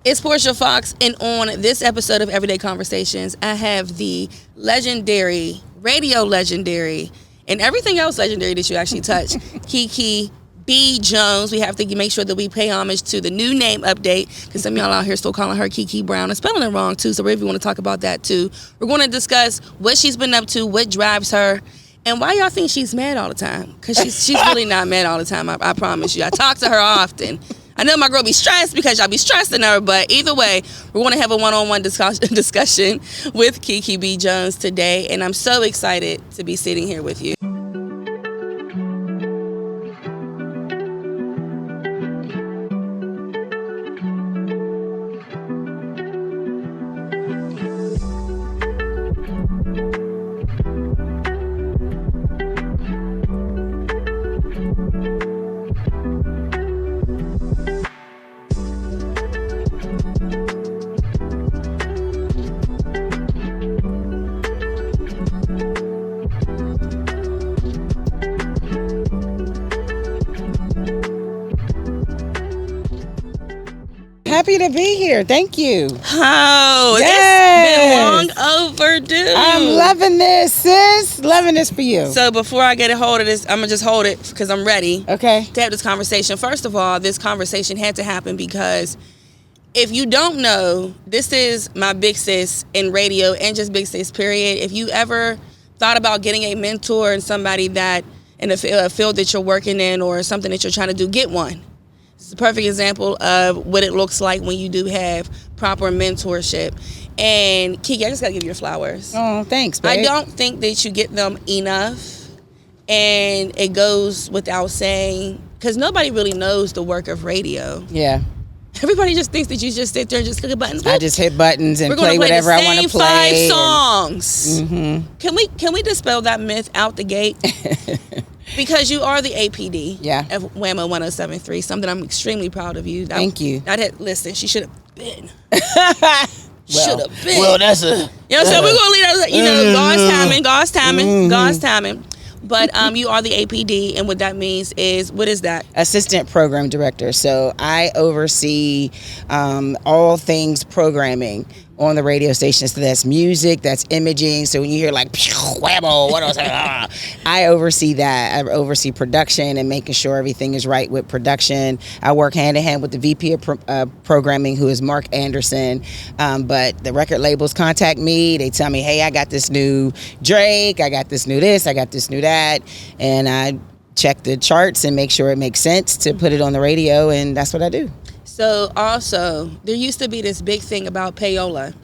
It's Portia Foxx, and on this episode of Everyday Conversations, I have the legendary, radio legendary, and everything else legendary that you actually touch, Kee Kee B. Jones. We have to make sure that we pay homage to the new name update, because some of y'all out here still calling her Kee Kee Brown and spelling it wrong too, so we really want to talk about that too. We're going to discuss what she's been up to, what drives her, and why y'all think she's mad all the time, because she's really not mad all the time, I promise you. I talk to her often. I know my girl be stressed because y'all be stressing her, but either way, we're going to have a one-on-one discussion with Kee Kee B. Jones today, and I'm so excited to be sitting here with you. Happy to be here. Thank you. Oh, yes. It's been long overdue. I'm loving this, sis. Loving this for you. So before I get a hold of this, I'm going to just hold it because I'm ready Okay. to have this conversation. First of all, this conversation had to happen because if you don't know, this is my big sis in radio and just big sis, period. If you ever thought about getting a mentor and somebody that in a field that you're working in or something that you're trying to do, get one. It's a perfect example of what it looks like when you do have proper mentorship. And Kee Kee, I just got to give you your flowers. Oh, thanks, babe. I don't think that you get them enough. And it goes without saying, because nobody really knows the work of radio. Yeah. Everybody just thinks that you just sit there and just click buttons. I just hit buttons and We're gonna play whatever I want to play. We're going to play the same 5 songs. Mm-hmm. Can we dispel that myth out the gate? Because you are the APD of WAMO 107.3, something I'm extremely proud of you. Thank you. Listen, she should have been. Well, that's a... You know what I'm saying? We're going to leave that, God's timing. But you are the APD, and what that means is, what is that? Assistant Program Director. So I oversee all things programming on the radio station. So that's music, that's imaging. So when you hear like, whammo, what else? I oversee that. I oversee production and making sure everything is right with production. I work hand in hand with the VP of programming, who is Mark Anderson. But the record labels contact me. They tell me, hey, I got this new Drake. I got this new this. I got this new that. And I check the charts and make sure it makes sense to put it on the radio. And that's what I do. So also, there used to be this big thing about payola.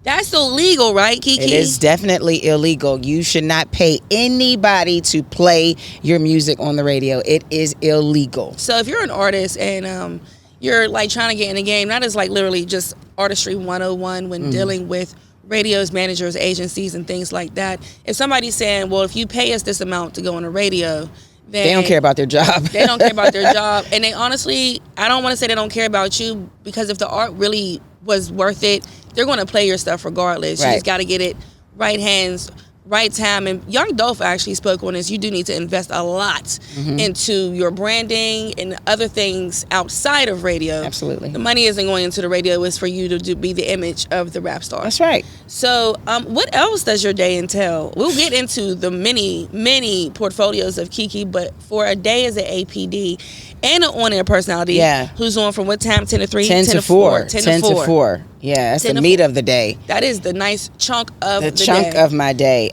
That's illegal, right, Kee Kee? It is definitely illegal. You should not pay anybody to play your music on the radio. It is illegal. So if you're an artist and you're like trying to get in the game, that is like literally just artistry 101 when dealing with radios, managers, agencies, and things like that. If somebody's saying, well, if you pay us this amount to go on the radio, then they don't care about their job. They don't care about their job. And they honestly, I don't want to say they don't care about you, because if the art really was worth it, they're going to play your stuff regardless. Right. You just got to get it right hands, right time. And Young Dolph actually spoke on this. You do need to invest a lot into your branding and other things outside of radio. Absolutely. The money isn't going into the radio. It's for you to be the image of the rap star. That's right. So what else does your day entail? We'll get into the many portfolios of Kee Kee, but for a day as an APD and an on-air personality who's on from what time? 10 to 3? 10 to 4. 10 to 4. Yeah, that's the meat of the day. That is the nice chunk of the day. The chunk of my day.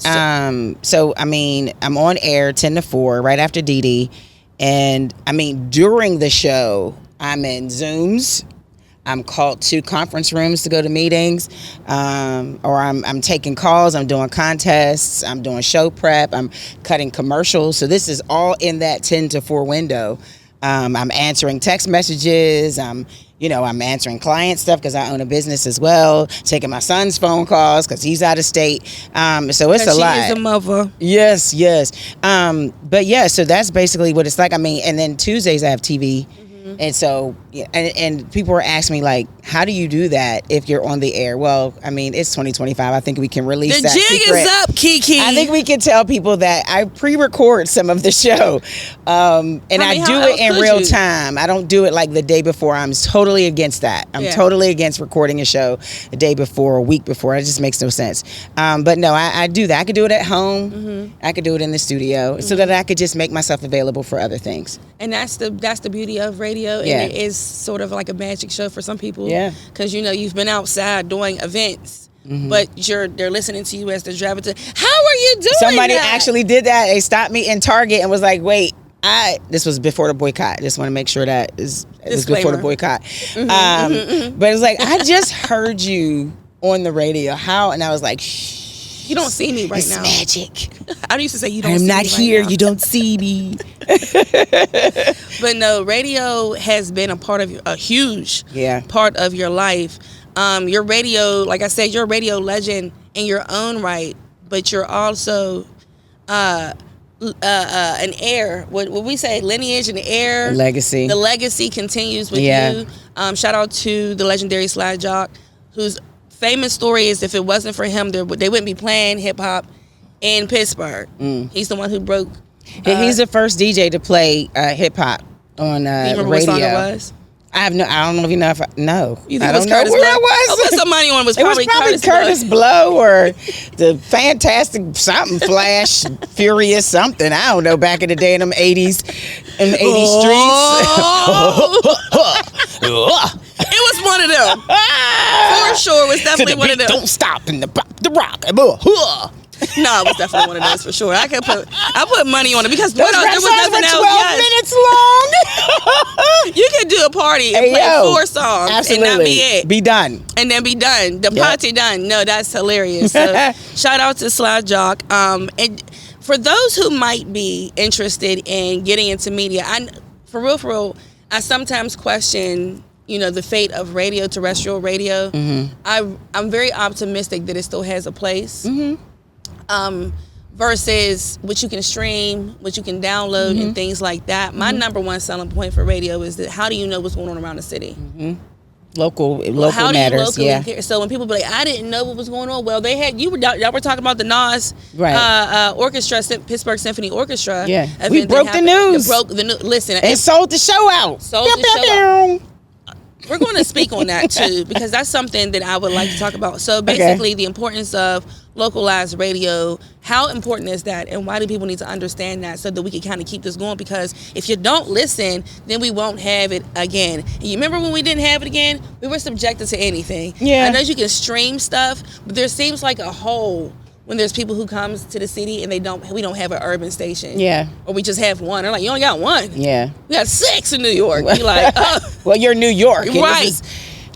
So, I mean, I'm on air 10 to 4 right after Dee Dee. And, I mean, during the show, I'm in Zooms. I'm called to conference rooms to go to meetings, or I'm taking calls. I'm doing contests. I'm doing show prep. I'm cutting commercials. So this is all in that 10 to 4 window. I'm answering text messages. I'm answering client stuff because I own a business as well. Taking my son's phone calls because he's out of state. So it's a lot. She is a mother. Yes. But yeah, so that's basically what it's like. I mean, and then Tuesdays I have TV. And so, and people were asking me, like, how do you do that if you're on the air? Well, I mean, it's 2025. I think we can release the that jig secret. is up, Kee Kee. I think we can tell people that I pre-record some of the show, and I do it in real time. I don't do it like the day before. I'm totally against that. I'm totally against recording a show the day before, a week before. It just makes no sense. But no, I do that. I could do it at home. I could do it in the studio, so that I could just make myself available for other things. And that's the beauty of radio. And it is sort of like a magic show for some people. Yeah. Because, you've been outside doing events, but they're listening to you as they're driving to. How are you doing Somebody that? actually did that. They stopped me in Target and was like, wait, this was before the boycott. Just want to make sure that it was before the boycott. But it was like, I just heard you on the radio. How? And I was like, shh. You don't see me right now. It's magic. I used to say you don't see I'm me not here. Right now. You don't see me. But no, radio has been a huge part of your life. Your radio, like I said, you're a radio legend in your own right, but you're also an heir. What we say, lineage and heir. Legacy. The legacy continues with you. Shout out to the legendary Slide Jock, whose famous story is if it wasn't for him, they wouldn't be playing hip hop in Pittsburgh. He's the one who broke. He's the first DJ to play hip hop on do you remember radio. what song it was? I don't know if you know. You think I it was don't know Curtis where Blow? that was. I'll put some money on it. Was probably Curtis Blow or the Fantastic something Flash Furious something. I don't know. Back in the day in them 80s, in the 80s streets. It was one of them. For sure, it was definitely one of them. Don't stop in the rock. No, it was definitely one of those for sure. I put money on it because there was nothing else. 12 minutes long. You could do a party and play 4 songs absolutely. and not be it. Be done. And then be done. The party done. No, that's hilarious. So shout out to Slide Jock. And for those who might be interested in getting into media, for real, I sometimes question, the fate of radio, terrestrial radio. I'm very optimistic that it still has a place. Versus what you can stream, what you can download, and things like that. My number one selling point for radio is that how do you know what's going on around the city? Local how matters. Do you locally care? So when people be like, I didn't know what was going on. Well, they had y'all were talking about the Nas orchestra, Pittsburgh Symphony Orchestra. Yeah, we broke the news. Listen, and sold the show out. We're going to speak on that too, because that's something that I would like to talk about. So basically, the importance of localized radio, how important is that, and why do people need to understand that so that we can kind of keep this going? Because if you don't listen, then we won't have it again. And you remember when we didn't have it again? We were subjected to anything. I know you can stream stuff, but there seems like a hole when there's people who comes to the city and we don't have an urban station. Or we just have one. They're like, you only got one. We got 6 in New York. You're like, oh. Well, you're New York. Right.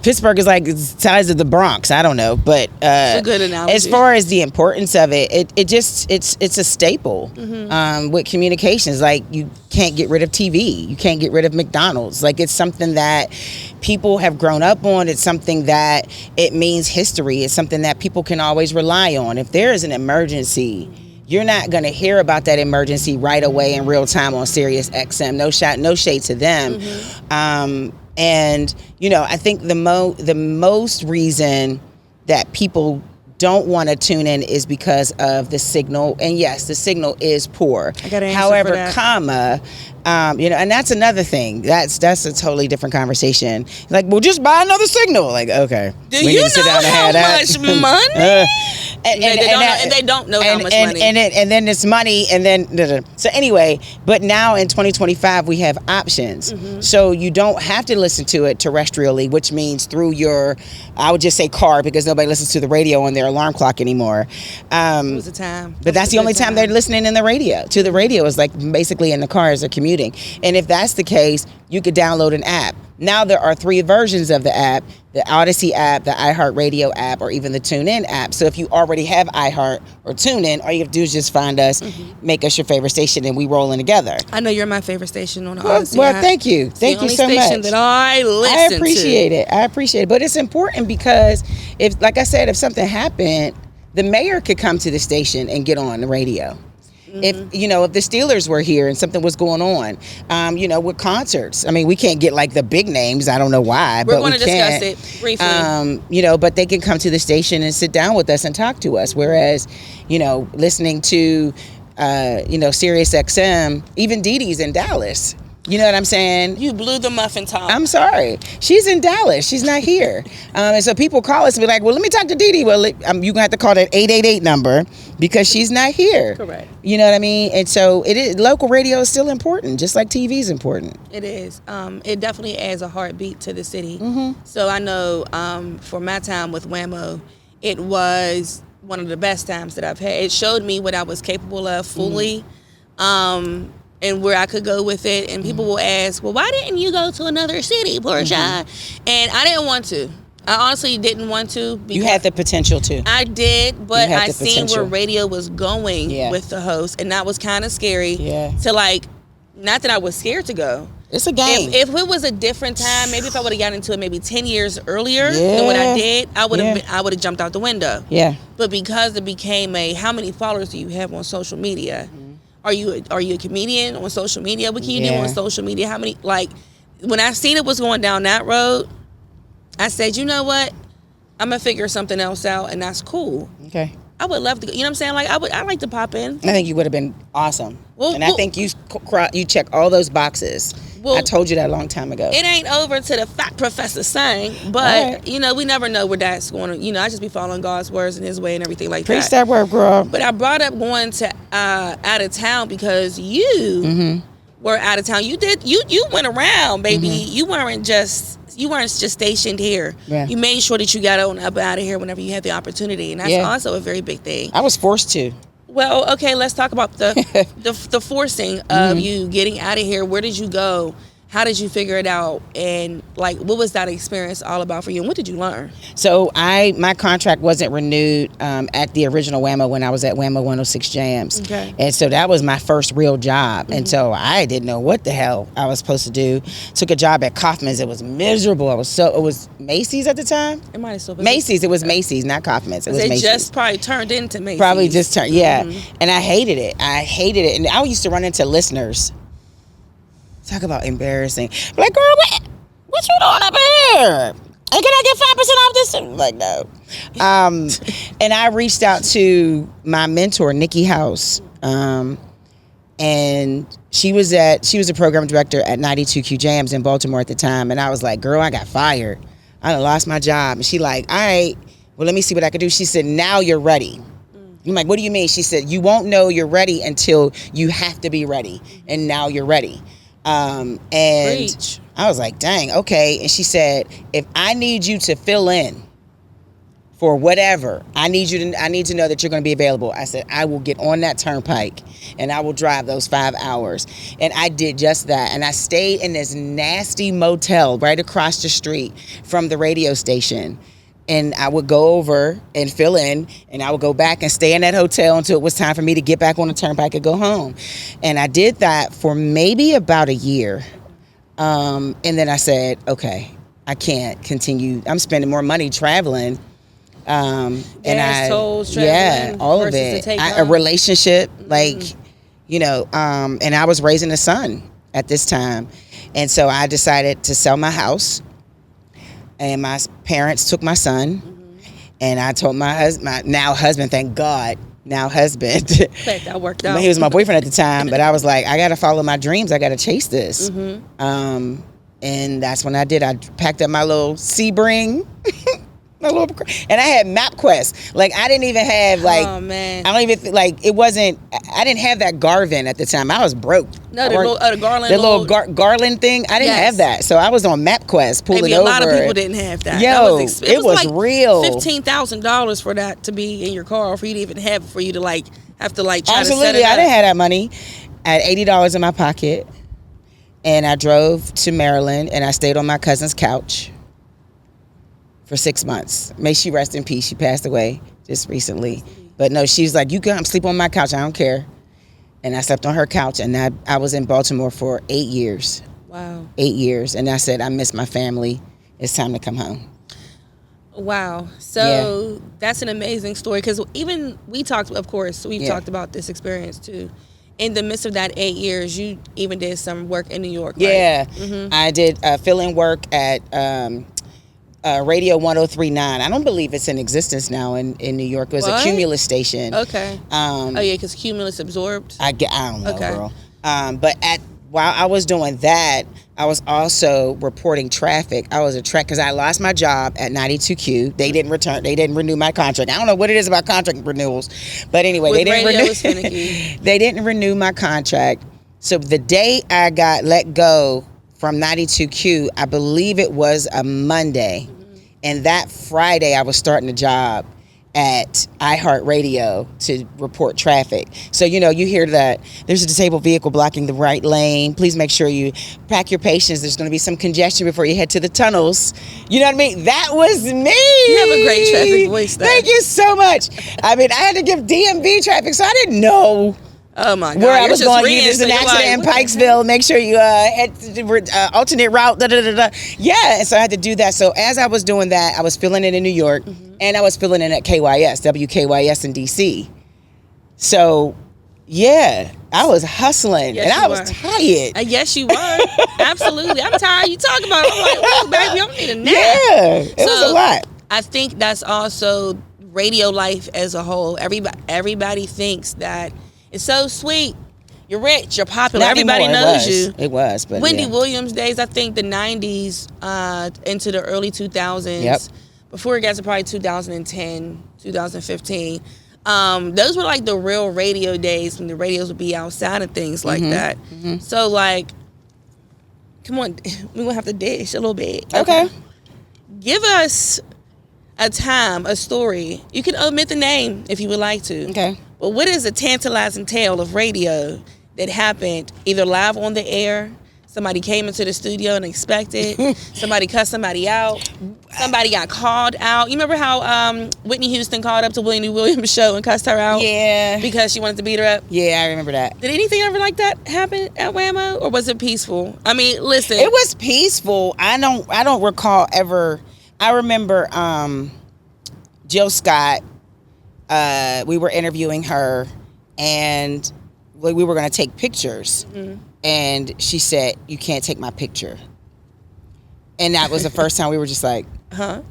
Pittsburgh is like the size of the Bronx. I don't know, but it's a good analogy. As far as the importance of it's a staple with communications. Like, you can't get rid of TV. You can't get rid of McDonald's. Like, it's something that people have grown up on. It's something that it means history. It's something that people can always rely on. If there is an emergency, you're not going to hear about that emergency right away in real time on Sirius XM. No shade to them. And, I think the most reason that people don't want to tune in is because of the signal. And yes, the signal is poor. I got an answer However, for that. and that's another thing. That's a totally different conversation. Like, well, just buy another signal. Like, okay. Do you know how much money? And they don't know how much money. And then it's money, and then so anyway. But now in 2025, we have options, so you don't have to listen to it terrestrially, which means through your, I would just say car, because nobody listens to the radio on their alarm clock anymore. It was a time, but that's the only time they're listening to the radio is like basically in the car as they're commuting. And if that's the case, you could download an app. Now there are 3 versions of the app: the Odyssey app, the iHeartRadio app, or even the TuneIn app. So if you already have iHeart or TuneIn, all you have to do is just find us, make us your favorite station, and we roll in together. I know you're my favorite station on the Odyssey app. Well, thank you. Thank you so much. It's the only station that I listen to. I appreciate it. But it's important because, if, like I said, if something happened, the mayor could come to the station and get on the radio. If if the Steelers were here and something was going on, with concerts. I mean, we can't get like the big names. I don't know why, We're but going we to can. discuss it briefly. But they can come to the station and sit down with us and talk to us. Whereas, listening to, Sirius XM, even Dee Dee's in Dallas. You know what I'm saying? You blew the muffin top. I'm sorry. She's in Dallas. She's not here. And so people call us and be like, well, let me talk to Dee Dee. Well, you're going to have to call that 888 number because she's not here. Correct. You know what I mean? And so local radio is still important, just like TV is important. It is. It definitely adds a heartbeat to the city. Mm-hmm. So I know for my time with WAMO, it was one of the best times that I've had. It showed me what I was capable of fully. And where I could go with it. And people will ask, well, why didn't you go to another city, Portia? And I didn't want to. I honestly didn't want to. You had the potential to. I did, but I seen potential. where radio was going with the host. And that was kind of scary to not that I was scared to go. It's a game. If it was a different time, maybe if I would have gotten into it maybe 10 years earlier than what I did, I would have jumped out the window. Yeah. But because it became how many followers do you have on social media? Are you a comedian on social media? What can you do on social media? How many, when I seen it was going down that road, I said, you know what? I'm going to figure something else out, and that's cool. Okay. I would love to go. You know what I'm saying? I'd like to pop in. I think you would have been awesome. I think you check all those boxes. I told you that a long time ago. It ain't over to the fat professor sang, but we never know where that's going to. I just be following God's words and His way and everything like that. Preach that word, girl. But I brought up going to out of town because you were out of town. You went around, baby. You weren't just stationed here. Yeah. You made sure that you got on up out of here whenever you had the opportunity, and that's also a very big thing. I was forced to. Well, okay, let's talk about the forcing of you getting out of here. Where did you go? How did you figure it out? And what was that experience all about for you? And what did you learn? So my contract wasn't renewed at the original WAMO when I was at WAMO 106 Jams. Okay. And so that was my first real job. And so I didn't know what the hell I was supposed to do. Took a job at Kaufman's. It was miserable. It was Macy's at the time. It might have still been Macy's. It was Macy's, not Kaufman's. It was Macy's. Just probably turned into Macy's. Probably just turned, And I hated it. And I used to run into listeners. Talk about embarrassing. Like, girl, what you doing up here? Hey, can I get 5% off this? I'm like, no. And I reached out to my mentor, Nikki House. And she was a program director at 92Q Jams in Baltimore at the time. And I was like, girl, I got fired. I done lost my job. And she like, all right, well, let me see what I can do. She said, now you're ready. I'm like, what do you mean? She said, you won't know you're ready until you have to be ready. And now you're ready. And Preach. I was like, dang, okay. And she said, if I need you to fill in for whatever, I need to know that you're going to be available. I said, I will get on that turnpike and I will drive those 5 hours. And I did just that. And I stayed in this nasty motel right across the street from the radio station. And I would go over and fill in, and I would go back and stay in that hotel until it was time for me to get back on the turnpike and go home. And I did that for maybe about a year. And then I said, okay, I can't continue. I'm spending more money traveling. Tolls, traveling, all of it. A relationship, and I was raising a son at this time. And so I decided to sell my house. And my parents took my son, and I told my now husband, thank God, now husband. That worked out. He was my boyfriend at the time, but I was like, I got to follow my dreams. I got to chase this. And that's when I did. I packed up my little Sebring. And I had MapQuest. I didn't even have oh man, I don't even it wasn't. I didn't have that Garvin at the time. I was broke. No, the Garland, the little Garland thing. I didn't have that, so I was on MapQuest pulling over. A lot of people didn't have that. Yo, that it was real. $15,000 for that to be in your car, or for you to even have, for you to have to try Absolutely, to set it up. I didn't have that money. I had $80 in my pocket, and I drove to Maryland, and I stayed on my cousin's couch for 6 months. May she rest in peace. She passed away just recently. But no, she was like, you come sleep on my couch. I don't care. And I slept on her couch, and I was in Baltimore for 8 years. Wow. 8 years. And I said, I miss my family. It's time to come home. Wow. So that's an amazing story, because even we've talked about this experience too. In the midst of that 8 years, you even did some work in New York, right? Yeah. I did fill-in work at Radio 103.9. I don't believe it's in existence now in New York. It was a Cumulus station. Okay. Because Cumulus absorbed? I don't know, girl. But while I was doing that, I was also reporting traffic. I was because I lost my job at 92Q. They didn't renew my contract. I don't know what it is about contract renewals, but anyway, they didn't renew my contract. So the day I got let go from 92Q, I believe it was a Monday, and that Friday I was starting a job at iHeartRadio to report traffic. So, you hear that there's a disabled vehicle blocking the right lane. Please make sure you pack your patience. There's going to be some congestion before you head to the tunnels. You know what I mean? That was me. You have a great traffic voice, though. Thank you so much. I had to give DMV traffic, so I didn't know. Oh my God! Where I was going, there's an accident in Pikesville. Make sure you head to the alternate route. Yeah, and so I had to do that. So as I was doing that, I was filling in New York, and I was filling in at WKYS in DC. So, yeah, I was hustling, and I was tired. Yes, you were. Absolutely, I'm tired. You talk about it. I'm like, oh, baby, I need a nap. Yeah, it was a lot. I think that's also radio life as a whole. Everybody thinks that. It's so sweet. You're rich. You're popular. Everybody knows you. It was. But Wendy Williams days, I think the 90s into the early 2000s. Yep. Before it got to probably 2010, 2015. Those were like the real radio days when the radios would be outside and things like that. So, like, come on. We're going to have to dish a little bit. Okay. Give us a time, a story. You can omit the name if you would like to. Okay. But what is a tantalizing tale of radio that happened either live on the air, somebody came into the studio and expected, somebody cussed somebody out, somebody got called out? You remember how Whitney Houston called up to Wendy Williams' show and cussed her out? Yeah. Because she wanted to beat her up? Yeah, I remember that. Did anything ever like that happen at WAMO, or was it peaceful? I mean, listen. It was peaceful. I don't recall ever. I remember Jill Scott. We were interviewing her, and we were going to take pictures. And she said, "You can't take my picture." And that was the first time we were just like, "Huh?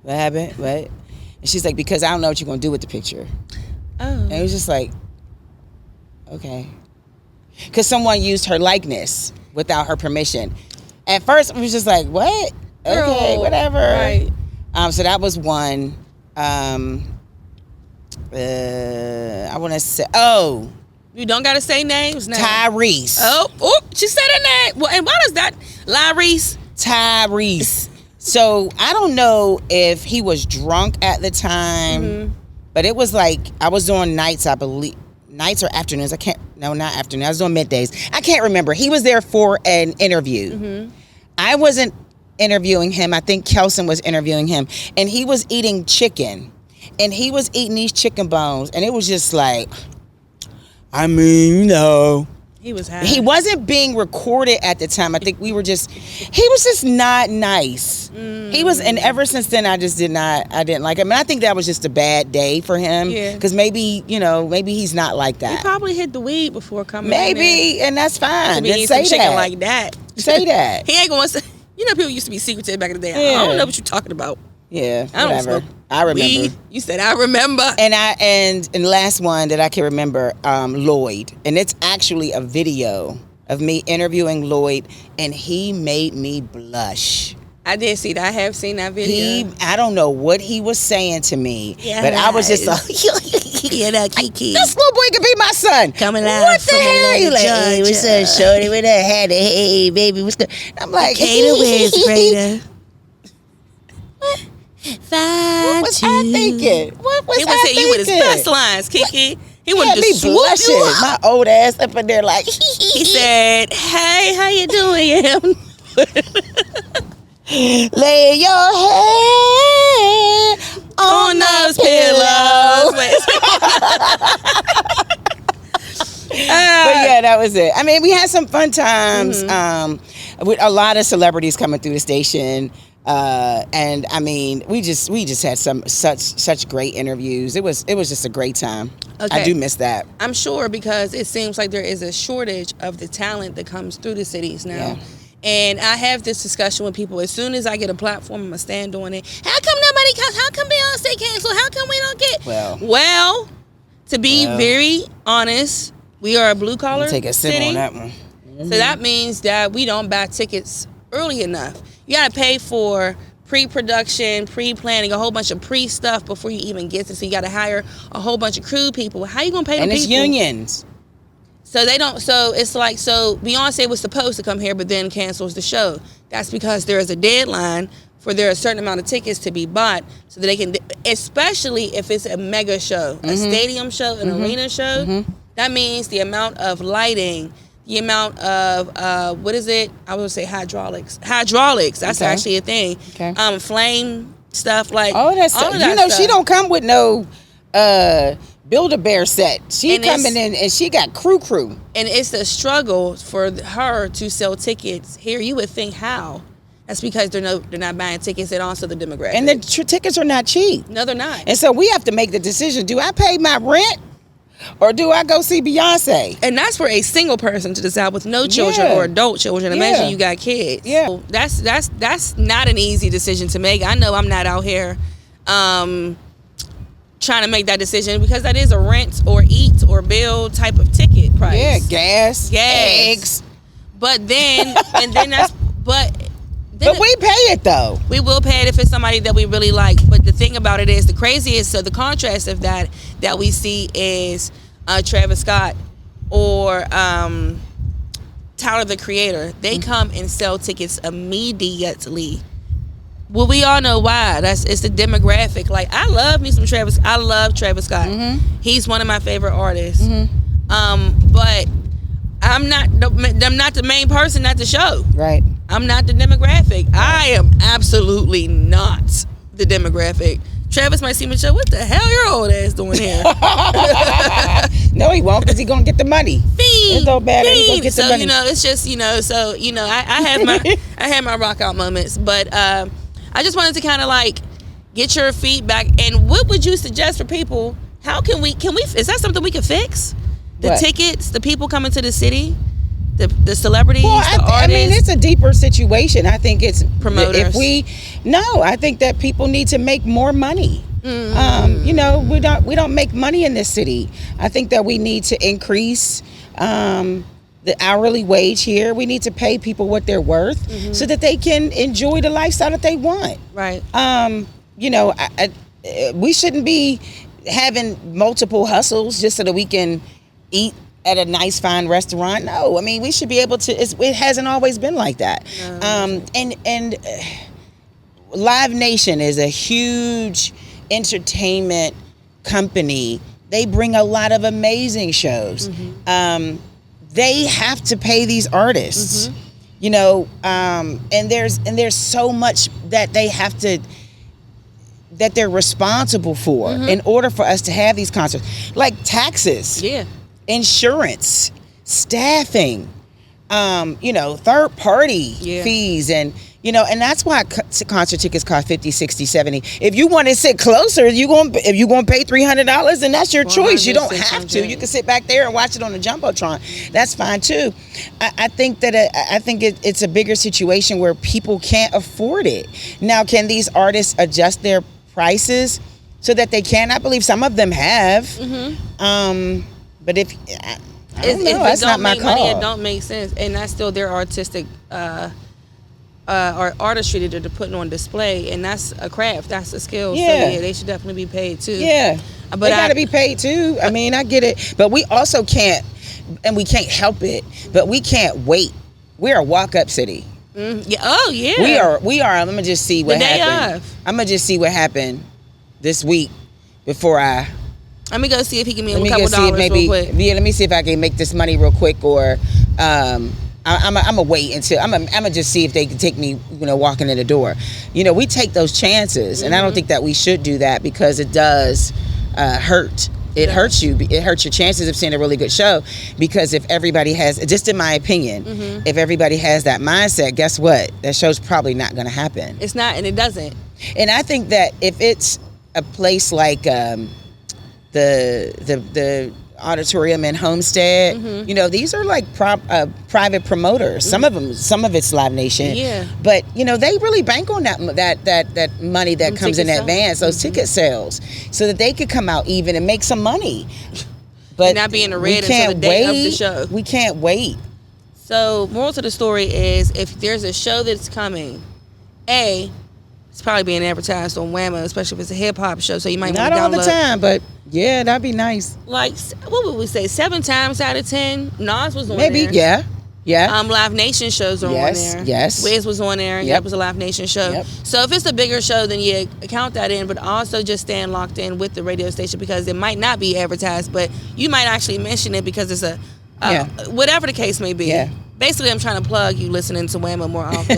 What happened? What?" And she's like, "Because I don't know what you're going to do with the picture." Oh. And it was just like, okay. Because someone used her likeness without her permission. At first, it was just like, what? Okay, whatever. Right. So that was one. I want to say, you don't got to say names now. Tyrese. Oh, she said her name. Well, and why does that, Tyrese. So I don't know if he was drunk at the time, but it was like, I was doing nights, I believe. Nights or afternoons. Not afternoons. I was doing middays. I can't remember. He was there for an interview. I wasn't interviewing him. I think Kelson was interviewing him. And he was eating chicken. And he was eating these chicken bones. And it was just like, I mean, you know. He was happy. He wasn't being recorded at the time. I think he was just not nice. He was, and ever since then, I didn't like him. And I think that was just a bad day for him. Yeah. Because maybe he's not like that. He probably hit the weed before coming Maybe, and that's fine. Then say that. Like that. Say that. He ain't going to say, people used to be secretive back in the day. Yeah. I don't know what you're talking about. Yeah, whatever. I remember. Weed. You said I remember. And the last one that I can remember, Lloyd. And it's actually a video of me interviewing Lloyd, and he made me blush. I did see that. I have seen that video. I don't know what he was saying to me, but I was just like, Kee Kee. This little boy could be my son. Coming out. What the hell? He like, hey, what's up, shorty? With that hat, hey, baby, what's good? I'm like, Kato is greater. What was I thinking? What was he was hitting you with his best lines, Kee Kee. He wanted to swoop blushing. You up. My old ass up in there like. He said, "Hey, how you doing?" Lay your head on those pillows. But yeah, that was it. I mean, we had some fun times with a lot of celebrities coming through the station. And I mean, we just had such great interviews. It was just a great time. Okay. I do miss that. I'm sure, because it seems like there is a shortage of the talent that comes through the cities now. Yeah. And I have this discussion with people. As soon as I get a platform, I'm going to stand on it. How come nobody comes? How come Beyonce canceled? How come we don't get? Well, to be very honest, we are a blue-collar take a sip city. on that one. So that means that we don't buy tickets early enough. You got to pay for pre-production, pre-planning, a whole bunch of pre-stuff before you even get to. So you got to hire a whole bunch of crew people. How you gonna pay them and people? it's unions. So they don't. So it's like, so Beyonce was supposed to come here, but then cancels the show. That's because there is a deadline for there are a certain amount of tickets to be bought, so that they can, especially if it's a mega show, a stadium show, an arena show. That means the amount of lighting, the amount of what is it? I would say hydraulics. That's actually a thing. Okay. Flame stuff, like That's all of you that know stuff. she don't come with no Build-A-Bear set. She coming in and she got crew. And it's a struggle for her to sell tickets here. You would think, how? That's because they're not buying tickets, and also the demographic. And the tickets are not cheap. No, they're not. And so we have to make the decision: do I pay my rent, or do I go see Beyonce? And that's for a single person to decide with no children or adult children. Imagine you got kids. Yeah. So that's not an easy decision to make. I know I'm not out here trying to make that decision, because that is a rent or eat or bill type of ticket price. Yeah, gas, eggs. But then, But we pay it though. We will pay it if it's somebody that we really like. But the thing about it is, the craziest, so the contrast of that we see is Travis Scott or Tyler, the Creator. They come and sell tickets immediately. Well, we all know why. It's the demographic. Like, I love me some Travis. I love Travis Scott. He's one of my favorite artists. But I'm not the main person at the show. Right. I'm not the demographic. I am absolutely not the demographic. Travis might see me and say, what the hell your old ass doing here? No, he won't, because he's going to get the money. It's no matter. He's going to get the money. So, it's just, I have my rock out moments. But I just wanted to kind of like get your feedback. And what would you suggest for people? How can we, is that something we can fix? The tickets, the people coming to the city? The celebrities, the artists. I mean, it's a deeper situation. I think it's promoters. I think that people need to make more money. We don't make money in this city. I think that we need to increase the hourly wage here. We need to pay people what they're worth, so that they can enjoy the lifestyle that they want. Right. We shouldn't be having multiple hustles just so that we can eat at a nice fine restaurant. No, I mean, we should be able to. It hasn't always been like that. And Live Nation is a huge entertainment company. They bring a lot of amazing shows. They have to pay these artists, and there's so much that they have to, that they're responsible for in order for us to have these concerts, like taxes. Insurance, staffing, third party fees, and that's why concert tickets cost $50, $60, $70. If you want to sit closer, if you going to pay $300, then that's your choice. You don't have to. You can sit back there and watch it on the Jumbotron. That's fine too. I think that it's a bigger situation where people can't afford it. Now, can these artists adjust their prices so that they can? I believe some of them have. But if that's not my call. Money, it don't make sense, and that's still their artistic or artistry that they're putting on display, and that's a craft, that's a skill. So they should definitely be paid too. But they got to be paid too. I mean, I get it, but we also can't, and we can't help it, but we can't wait. We're a walk-up city. We are. I'm gonna just see what happened. I'm gonna just see what happened this week before I. Let me go see if he can give me a couple dollars real quick. Yeah, let me see if I can make this money real quick, or I'm gonna wait until I'm gonna just see if they can take me, walking in the door. We take those chances, and I don't think that we should do that, because it does hurt It hurts you. It hurts your chances of seeing a really good show, because if everybody has, just in my opinion, if everybody has that mindset, guess what? That show's probably not going to happen. It's not, and it doesn't. And I think that if it's a place like the auditorium in Homestead, you know, these are like private promoters. Some of it's Live Nation, but you know, they really bank on that money that comes in advance, those ticket sales, so that they could come out even and make some money. But not be in the red until the day of the show. We can't wait. So, moral to the story is, if there's a show that's coming, it's probably being advertised on WAMO, especially if it's a hip hop show. So you might want to download. Not all the time, but yeah, that'd be nice. Like, what would we say? 7 times out of 10, Nas was on there. Maybe, yeah. Live Nation shows are on there. Yes. Wiz was on there. Yep. That was a Live Nation show. Yep. So if it's a bigger show, then yeah, count that in. But also just staying locked in with the radio station, because it might not be advertised, but you might actually mention it because it's a whatever the case may be. Yeah. Basically, I'm trying to plug you listening to WAMO more often,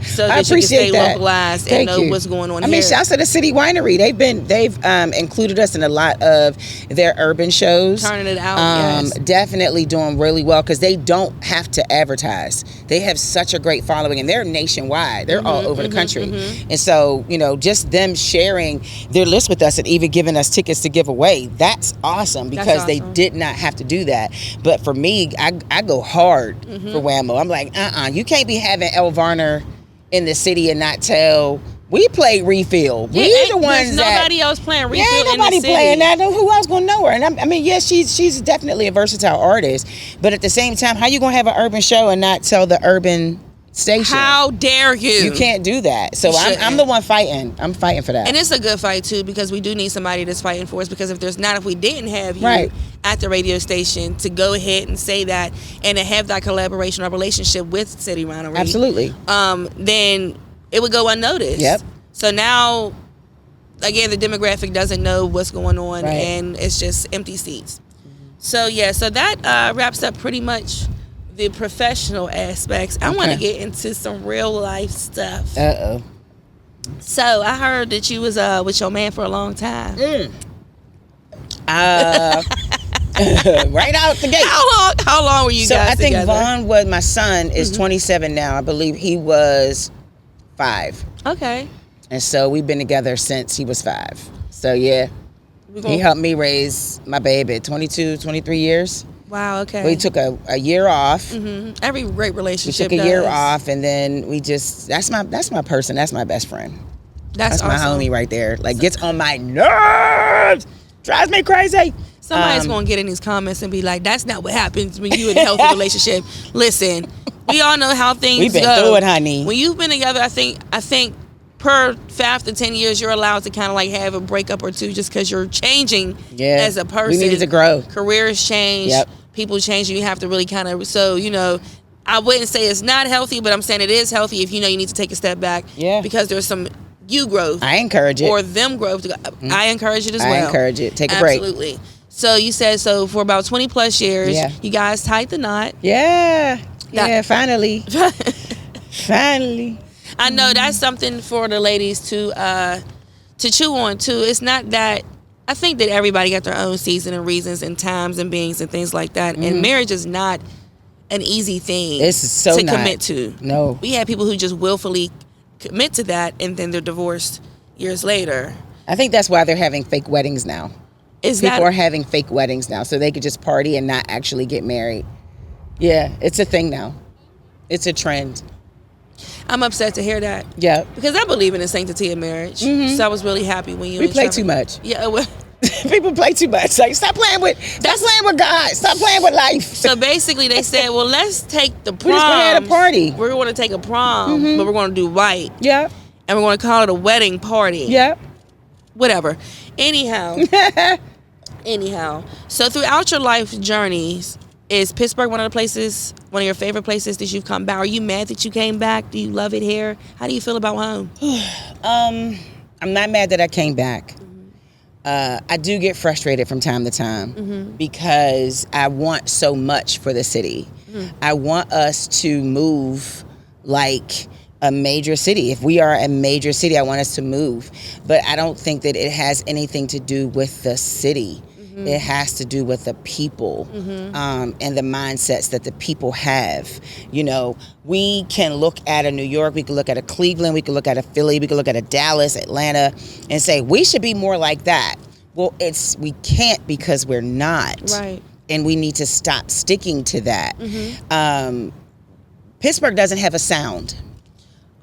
so that you can stay localized and know what's going on. I mean, shouts to the City Winery. They've included us in a lot of their urban shows, turning it out. Definitely doing really well, because they don't have to advertise. They have such a great following, and they're nationwide. They're all over the country, and so you know, just them sharing their list with us and even giving us tickets to give away. That's awesome, because they did not have to do that. But for me, I go hard for WAMO. I'm like, you can't be having El Varner in the city and not tell. We play Refill. We're the ones that nobody else playing Refill. Yeah, ain't nobody playing that. Who else gonna know her? And I mean, yes, she's definitely a versatile artist, but at the same time, how you gonna have an urban show and not tell the urban station? How dare you? You can't do that. So I'm the one fighting. I'm fighting for that. And it's a good fight too, because we do need somebody that's fighting for us, because if we didn't have you at the radio station to go ahead and say that and to have that collaboration or relationship with City Winery, absolutely, then it would go unnoticed. Yep. So now, again, the demographic doesn't know what's going on, and it's just empty seats. So yeah, so that wraps up pretty much the professional aspects. I want to get into some real life stuff. So I heard that you was with your man for a long time. Right out the gate. How long were you guys together? I think Vaughn was, my son is 27 now. I believe he was 5. Okay. And so we've been together since he was 5. So yeah, he helped me raise my baby at 22, 23 years. Wow, okay. We took a year off. Every great relationship We took a year off, and then we just, that's my person. That's my best friend. That's my homie right there. Like, gets on my nerves. Drives me crazy. Somebody's going to get in these comments and be like, that's not what happens when you're in a healthy relationship. Listen, we all know how things go. We've been through it, honey. When you've been together, I think per 5 to 10 years, you're allowed to kind of like have a breakup or two, just because you're changing as a person. We needed to grow. Careers change. Yep. People change. You have to really kind of, so, you know, I wouldn't say it's not healthy, but I'm saying it is healthy if you know you need to take a step back. Yeah. Because there's some you growth. I encourage it. Or them growth. I encourage it as well. I encourage it. Take a break. Absolutely. So you said, so for about 20 plus years, you guys tied the knot. Yeah. Finally. Finally. I know that's something for the ladies to chew on too. It's not that, I think that everybody got their own season and reasons and times and beings and things like that. And marriage is not an easy thing to commit to. No. We have people who just willfully commit to that, and then they're divorced years later. I think that's why they're having fake weddings now. People are having fake weddings now, so they could just party and not actually get married. Yeah, it's a thing now. It's a trend. I'm upset to hear that. Yeah. Because I believe in the sanctity of marriage. So I was really happy when you We play too much. Yeah, well, people play too much. Like, stop playing with God. Stop playing with life. So basically they said, well, let's take the prom. We're just going to have a party. We're going to take a prom, but we're going to do white. Yeah. And we're going to call it a wedding party. Yeah. Whatever. Anyhow. So throughout your life journeys, is Pittsburgh one of your favorite places that you've come back? Are you mad that you came back? Do you love it here? How do you feel about home? I'm not mad that I came back. I do get frustrated from time to time because I want so much for the city. I want us to move like a major city. If we are a major city, I want us to move. But I don't think that it has anything to do with the city. It has to do with the people and the mindsets that the people have. You know, we can look at a New York, we can look at a Cleveland, we can look at a Philly, we can look at a Dallas, Atlanta, and say, we should be more like that. Well, we can't because we're not. Right. And we need to stop sticking to that. Pittsburgh doesn't have a sound.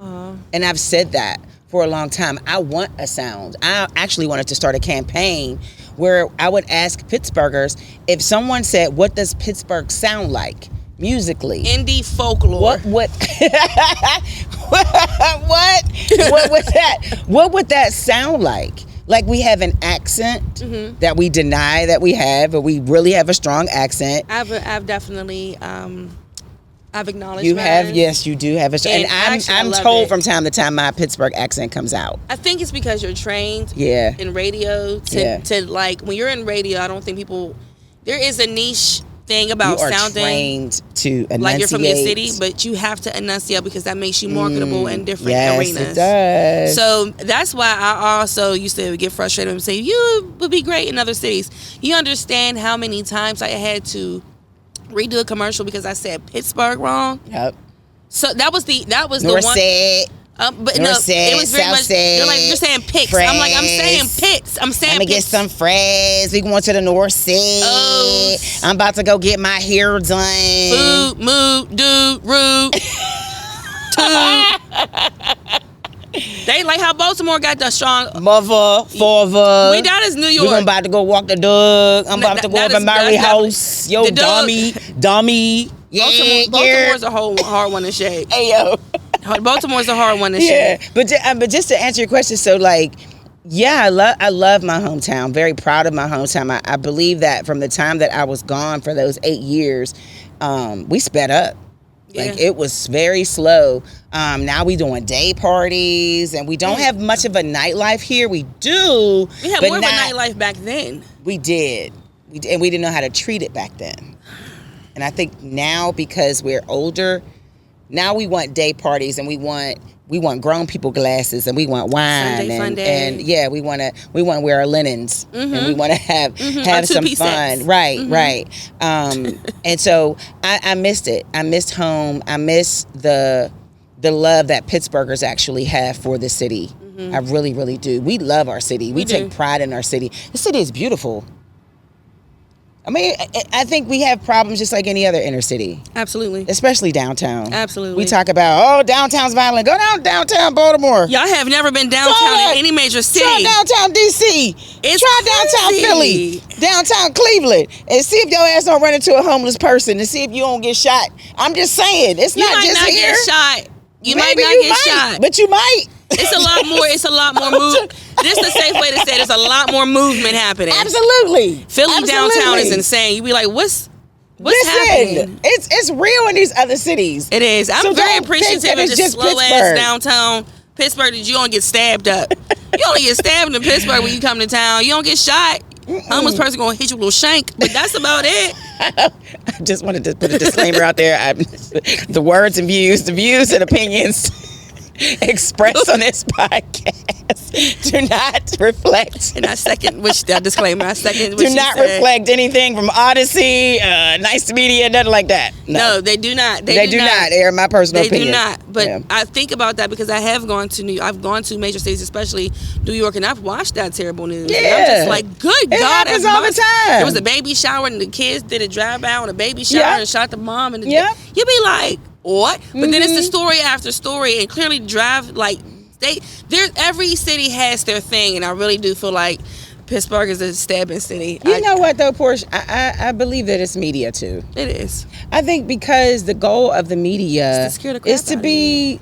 And I've said that for a long time. I want a sound. I actually wanted to start a campaign where I would ask Pittsburghers, if someone said, what does Pittsburgh sound like musically? Indie folklore. What would what would that sound like? Like, we have an accent that we deny that we have, but we really have a strong accent. I've definitely I've acknowledged you mine. have, yes, you do have a strong. And actually, I'm told from time to time my Pittsburgh accent comes out. I think it's because you're trained in radio to like, when you're in radio, I don't think people, there is a niche thing about sounding trained to enunciate. Like you're from your city, but you have to enunciate because that makes you marketable in different arenas. Yes, it does. So that's why I also used to get frustrated and say, you would be great in other cities. You understand how many times I had to redo a commercial because I said Pittsburgh wrong? Yep. So that was the North one. Side. But North no, side, it was very South much. side, They're like, you're saying picks. I'm like, I'm saying picks. I'm saying Let me get picks. some fries. We going to the North Side. Oh. I'm about to go get my hair done. Food, mood, dude, rude. They like how Baltimore got the strong Mother, father. We down as New York. We're about to go walk the dog. I'm about to go up in Mary house. Yo, dummy. Yeah, Baltimore's a whole hard one to shake. Hey, yo. Baltimore's a hard one to shake. But just to answer your question, so like, yeah, I love my hometown. Very proud of my hometown. I believe that from the time that I was gone for those 8 years, we sped up. Like, it was very slow. Now we doing day parties, and we don't have much of a nightlife here. We do. We had more of a nightlife back then. We did. And we didn't know how to treat it back then. And I think now, because we're older, now we want day parties, and we want grown people glasses, and we want wine, Sunday, fun day. and yeah, we want to wear our linens, and we want to have some fun, sets. right. And so I missed it. I missed home. I miss the love that Pittsburghers actually have for the city. I really, really do. We love our city. We take pride in our city. The city is beautiful. I mean, I think we have problems just like any other inner city. Absolutely. Especially downtown. Absolutely. We talk about, downtown's violent. Go downtown Baltimore. Y'all have never been downtown in any major city. Try downtown D.C. Try downtown Philly. Downtown Cleveland. And see if your ass don't run into a homeless person, and see if you don't get shot. I'm just saying. It's not just here. You might not get shot. You might Maybe not you get might, shot. but you might. It's a lot more movement. This is the safe way to say it. There's a lot more movement happening. Absolutely. Philly downtown is insane. You be like, what's happening? It's real in these other cities. It is. I'm very appreciative of this slow ass downtown Pittsburgh that you don't get stabbed up. You only get stabbed in Pittsburgh when you come to town. You don't get shot. Homeless person gonna hit you with a little shank, but that's about it. I just wanted to put a disclaimer out there. The words and views, and opinions expressed on this podcast do not reflect. And I second that disclaimer. Do not reflect anything from Odyssey, Nice Media, nothing like that. No, they do not. They do not. They are my personal opinion. They do not. But I think about that because I have gone to I've gone to major cities, especially New York, and I've watched that terrible news. Yeah. And I'm just like, good it God. happens all the time. There was a baby shower, and the kids did a drive-by on a baby shower and shot the mom. And you'd be like, what? But then it's the story after story, and clearly every city has their thing, and I really do feel like Pittsburgh is a stabbing city. You know what though, Portia? I believe that it's media too. It is. I think because the goal of the media is to be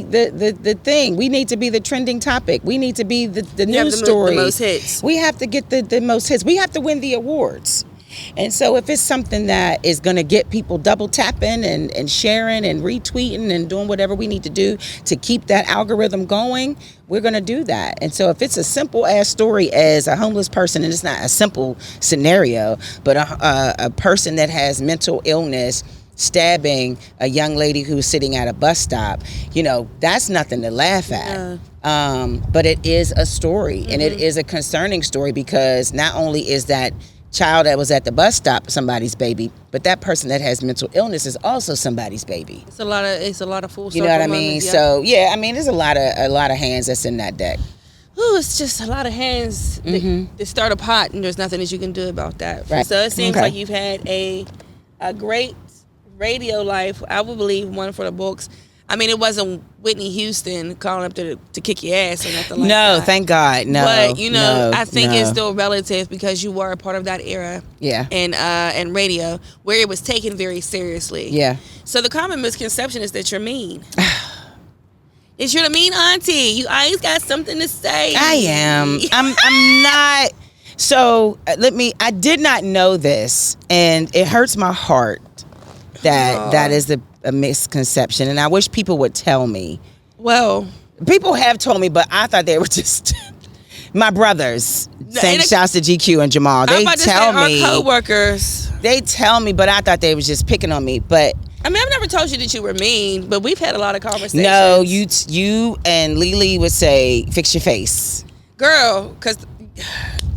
the thing. We need to be the trending topic. We need to be the news story. The most hits. We have to get the most hits. We have to win the awards. And so if it's something that is going to get people double tapping and sharing and retweeting and doing whatever we need to do to keep that algorithm going, we're going to do that. And so if it's a simple ass story as a homeless person, and it's not a simple scenario, but a person that has mental illness stabbing a young lady who's sitting at a bus stop, that's nothing to laugh at. But it is a story, and it is a concerning story, because not only is that child that was at the bus stop somebody's baby, but that person that has mental illness is also somebody's baby. It's a lot of full circle. You know what I mean? Moments, yeah. So there's a lot of hands that's in that deck. Ooh, it's just a lot of hands that start a pot, and there's nothing that you can do about that. Right. So it seems like you've had a great radio life. I would believe one for the books. I mean, it wasn't Whitney Houston calling up to kick your ass or nothing like that. No, thank God. No. But, I think it's still relative, because you were a part of that era. Yeah. And radio, where it was taken very seriously. Yeah. So the common misconception is that you're mean. Is you're the mean auntie. You always got something to say. I am. I'm not. So I did not know this, and it hurts my heart that is a misconception, and I wish people would tell me. Well, people have told me, but I thought they were just my brothers. Saying shouts to GQ and Jamal. They tell me. Our coworkers. They tell me, but I thought they was just picking on me. But I mean, I've never told you that you were mean, but we've had a lot of conversations. No, you and Lily would say, "Fix your face, girl," because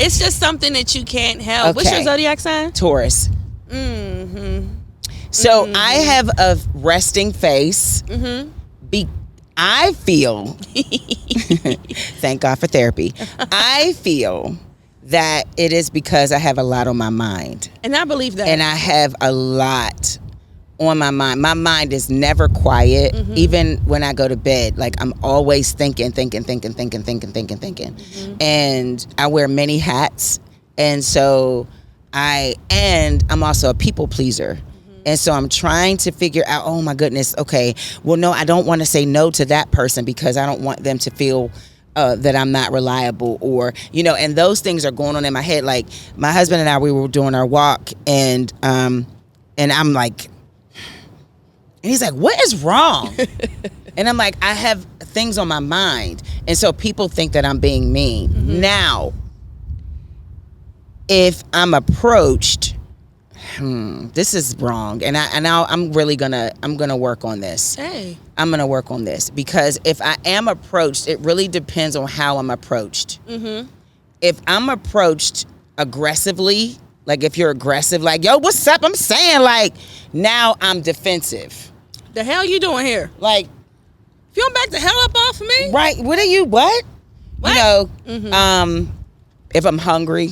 it's just something that you can't help. Okay. What's your zodiac sign? Taurus. So I have a resting face. I feel, thank God for therapy. I feel that it is because I have a lot on my mind. And I believe that. And I have a lot on my mind. My mind is never quiet, even when I go to bed. Like, I'm always thinking. And I wear many hats. And so I'm also a people pleaser. And so I'm trying to figure out, oh my goodness, okay, well, no, I don't want to say no to that person, because I don't want them to feel that I'm not reliable, or, and those things are going on in my head. Like, my husband and I, we were doing our walk, and I'm like, and he's like, what is wrong? And I'm like, I have things on my mind. And so people think that I'm being mean. Now, if I'm approached, this is wrong, and I'm really gonna work on this. Hey, I'm gonna work on this, because if I am approached, it really depends on how I'm approached. If I'm approached aggressively, like if you're aggressive, like, yo, what's up? I'm saying, like, now I'm defensive. The hell you doing here? Like, if you don't back the hell up off of me, right? What are you? What? If I'm hungry.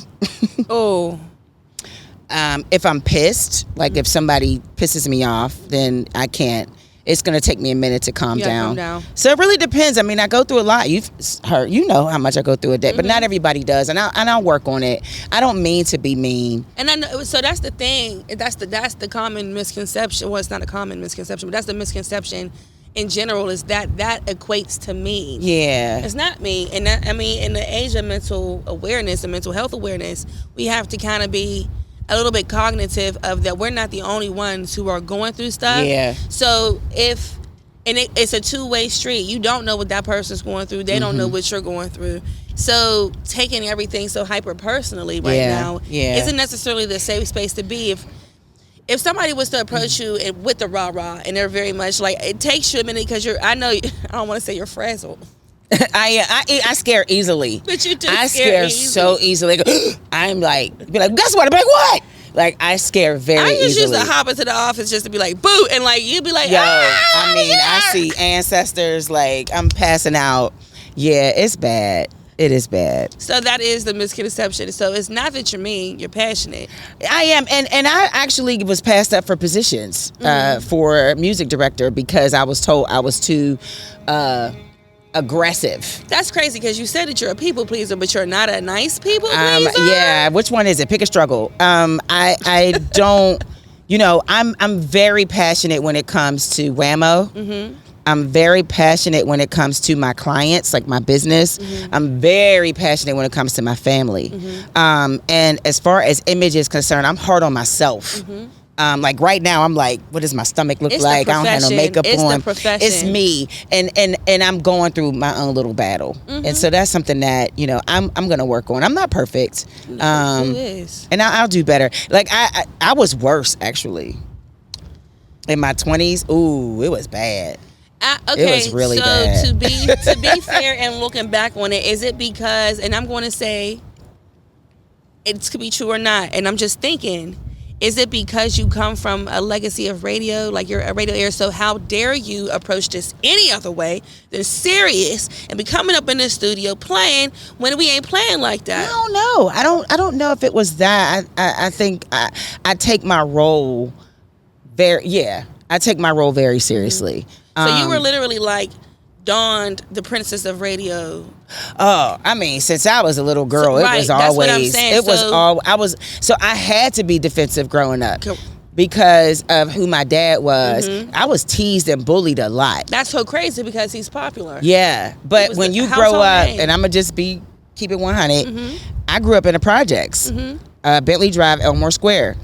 If I'm pissed, like if somebody pisses me off, then I can't. It's going to take me a minute to calm down. So it really depends. I mean, I go through a lot. You've heard, how much I go through a day, but not everybody does, and I'll work on it. I don't mean to be mean. And I know, so that's the thing. That's the common misconception. Well, it's not a common misconception, but that's the misconception in general, is that equates to mean. Yeah. It's not mean. And that, I mean, in the age of mental awareness and mental health awareness, we have to kind of be a little bit cognitive of that we're not the only ones who are going through stuff. Yeah. So it's a two-way street. You don't know what that person's going through. They don't know what you're going through. So taking everything so hyper personally now isn't necessarily the safe space to be. If somebody was to approach you with the rah-rah, and they're very much like, it takes you a minute, because I don't want to say you're frazzled. I scare easily. But you do I scare so easily. I'm like, be like, guess what? I'm like, what? Like, I scare very easily. I just used to hop into the office just to be like, boo, and like, you'd be like, yo, I mean, I see ancestors, like, I'm passing out. Yeah, it's bad. It is bad. So that is the misconception. So it's not that you're mean, you're passionate. I am, and I actually was passed up for positions for music director, because I was told I was too aggressive. That's crazy, because you said that you're a people pleaser, but you're not a nice people pleaser. Yeah, which one is it? Pick a struggle. I don't. I'm very passionate when it comes to WAMO. I'm very passionate when it comes to my clients, like my business. I'm very passionate when it comes to my family. And as far as image is concerned, I'm hard on myself. Like right now, I'm like, what does my stomach look like? I don't have no makeup on. It's me, and I'm going through my own little battle, and so that's something that I'm gonna work on. I'm not perfect, and I'll do better. Like I was worse actually. In my 20s, ooh, it was bad. Okay, it was really so bad. to be fair and looking back on it, is it because, and I'm going to say it could be true or not, and I'm just thinking, is it because you come from a legacy of radio, like you're a radio air, so how dare you approach this any other way than serious and be coming up in the studio playing when we ain't playing like that? I don't know. I don't know if it was that. I think I take my role I take my role very seriously. So you were literally like donned the princess of radio. Oh, I mean, since I was a little girl, Right, it was that's always what I'm saying. it was So- all I had to be defensive growing up because of who my dad was. I was teased and bullied a lot. That's so crazy because he's popular. Yeah, He but was when the you household grow up, name. and I'm gonna just keep it 100. I grew up in the projects, Bentley Drive, Elmore Square.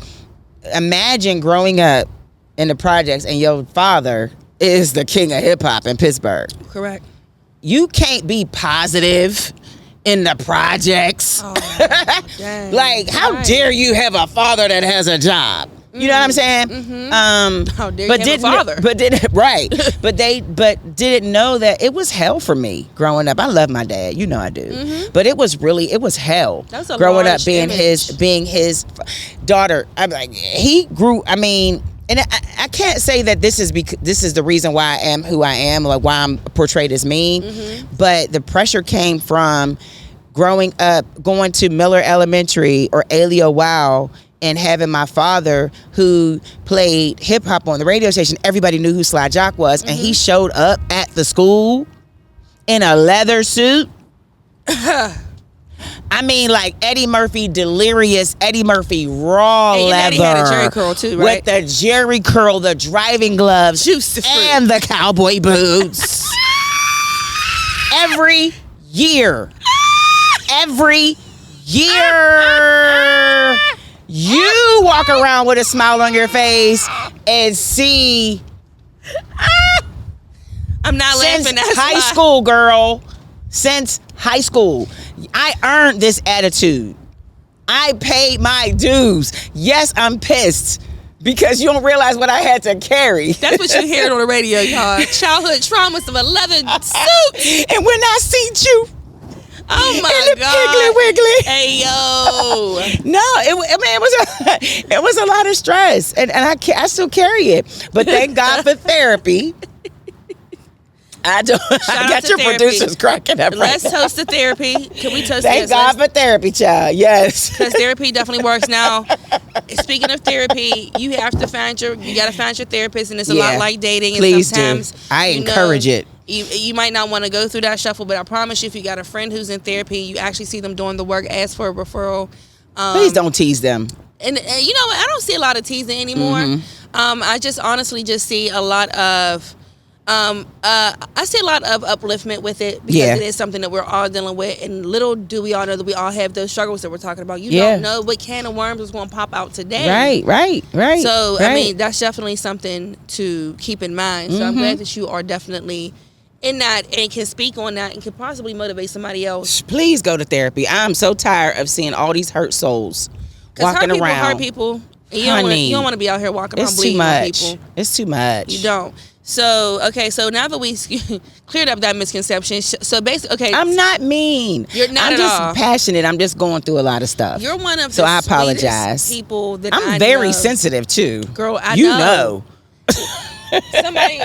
Imagine growing up in the projects and your father is the king of hip hop in Pittsburgh. Correct. You can't be positive in the projects. Oh, dang. Like, how Right. dare you have a father that has a job? You know what I'm saying? How dare you have a father? But didn't know that it was hell for me growing up. I love my dad, you know I do. But it was hell. That's a growing up large being image. his daughter. I'm like, he grew. I mean, and I can't say that this is the reason why I am who I am, like why I'm portrayed as mean. But the pressure came from growing up, going to Miller Elementary or Aleo Wow, and having my father who played hip hop on the radio station. Everybody knew who Sly Jock was, and he showed up at the school in a leather suit. I mean, like Eddie Murphy, delirious Eddie Murphy, raw And your leather. daddy had a Jerry curl too, right? With the Jerry curl, the driving gloves, Juice the fruit. and the cowboy boots. Every year. You walk around with a smile on your face and see I'm not since laughing. That's high why. school, girl. Since high school, I earned this attitude. I paid my dues. Yes, I'm pissed because you don't realize what I had to carry. That's what you hear on the radio, y'all. Childhood traumas of a leather suit. And when I see you, Oh my in the God. Piggly Wiggly. Hey yo. No, it was a lot of stress, and I still carry it. But thank God for therapy. I Shout got out to your therapy. producers cracking up. Let's right now. toast to therapy. Can we toast Thank this? God for therapy, child. Yes. Because therapy definitely works. Now, speaking of therapy, you gotta find your therapist, and it's a lot like dating. And Please sometimes, do. I encourage it. You might not want to go through that shuffle, but I promise you, if you got a friend who's in therapy, you actually see them doing the work, ask for a referral. Please don't tease them. And you know what? I don't see a lot of teasing anymore. I just honestly just see a lot of I see a lot of upliftment with it because it is something that we're all dealing with, and little do we all know that we all have those struggles that we're talking about. You don't know what can of worms is going to pop out today. Right. So I mean, that's definitely something to keep in mind. So I'm glad that you are definitely in that and can speak on that and can possibly motivate somebody else. Please go to therapy. I'm so tired of seeing all these hurt souls walking around. Hurt people. And you don't want to be out here walking around It's too bleeding on much. people. It's too much. You don't. So, okay, so now that we cleared up that misconception, so basically, okay. I'm not mean. You're not I'm at just all. passioned. I'm just going through a lot of stuff. You're one of so the I apologize. sweetest people that I'm I very know. sensitive too. Girl, I you know. Somebody,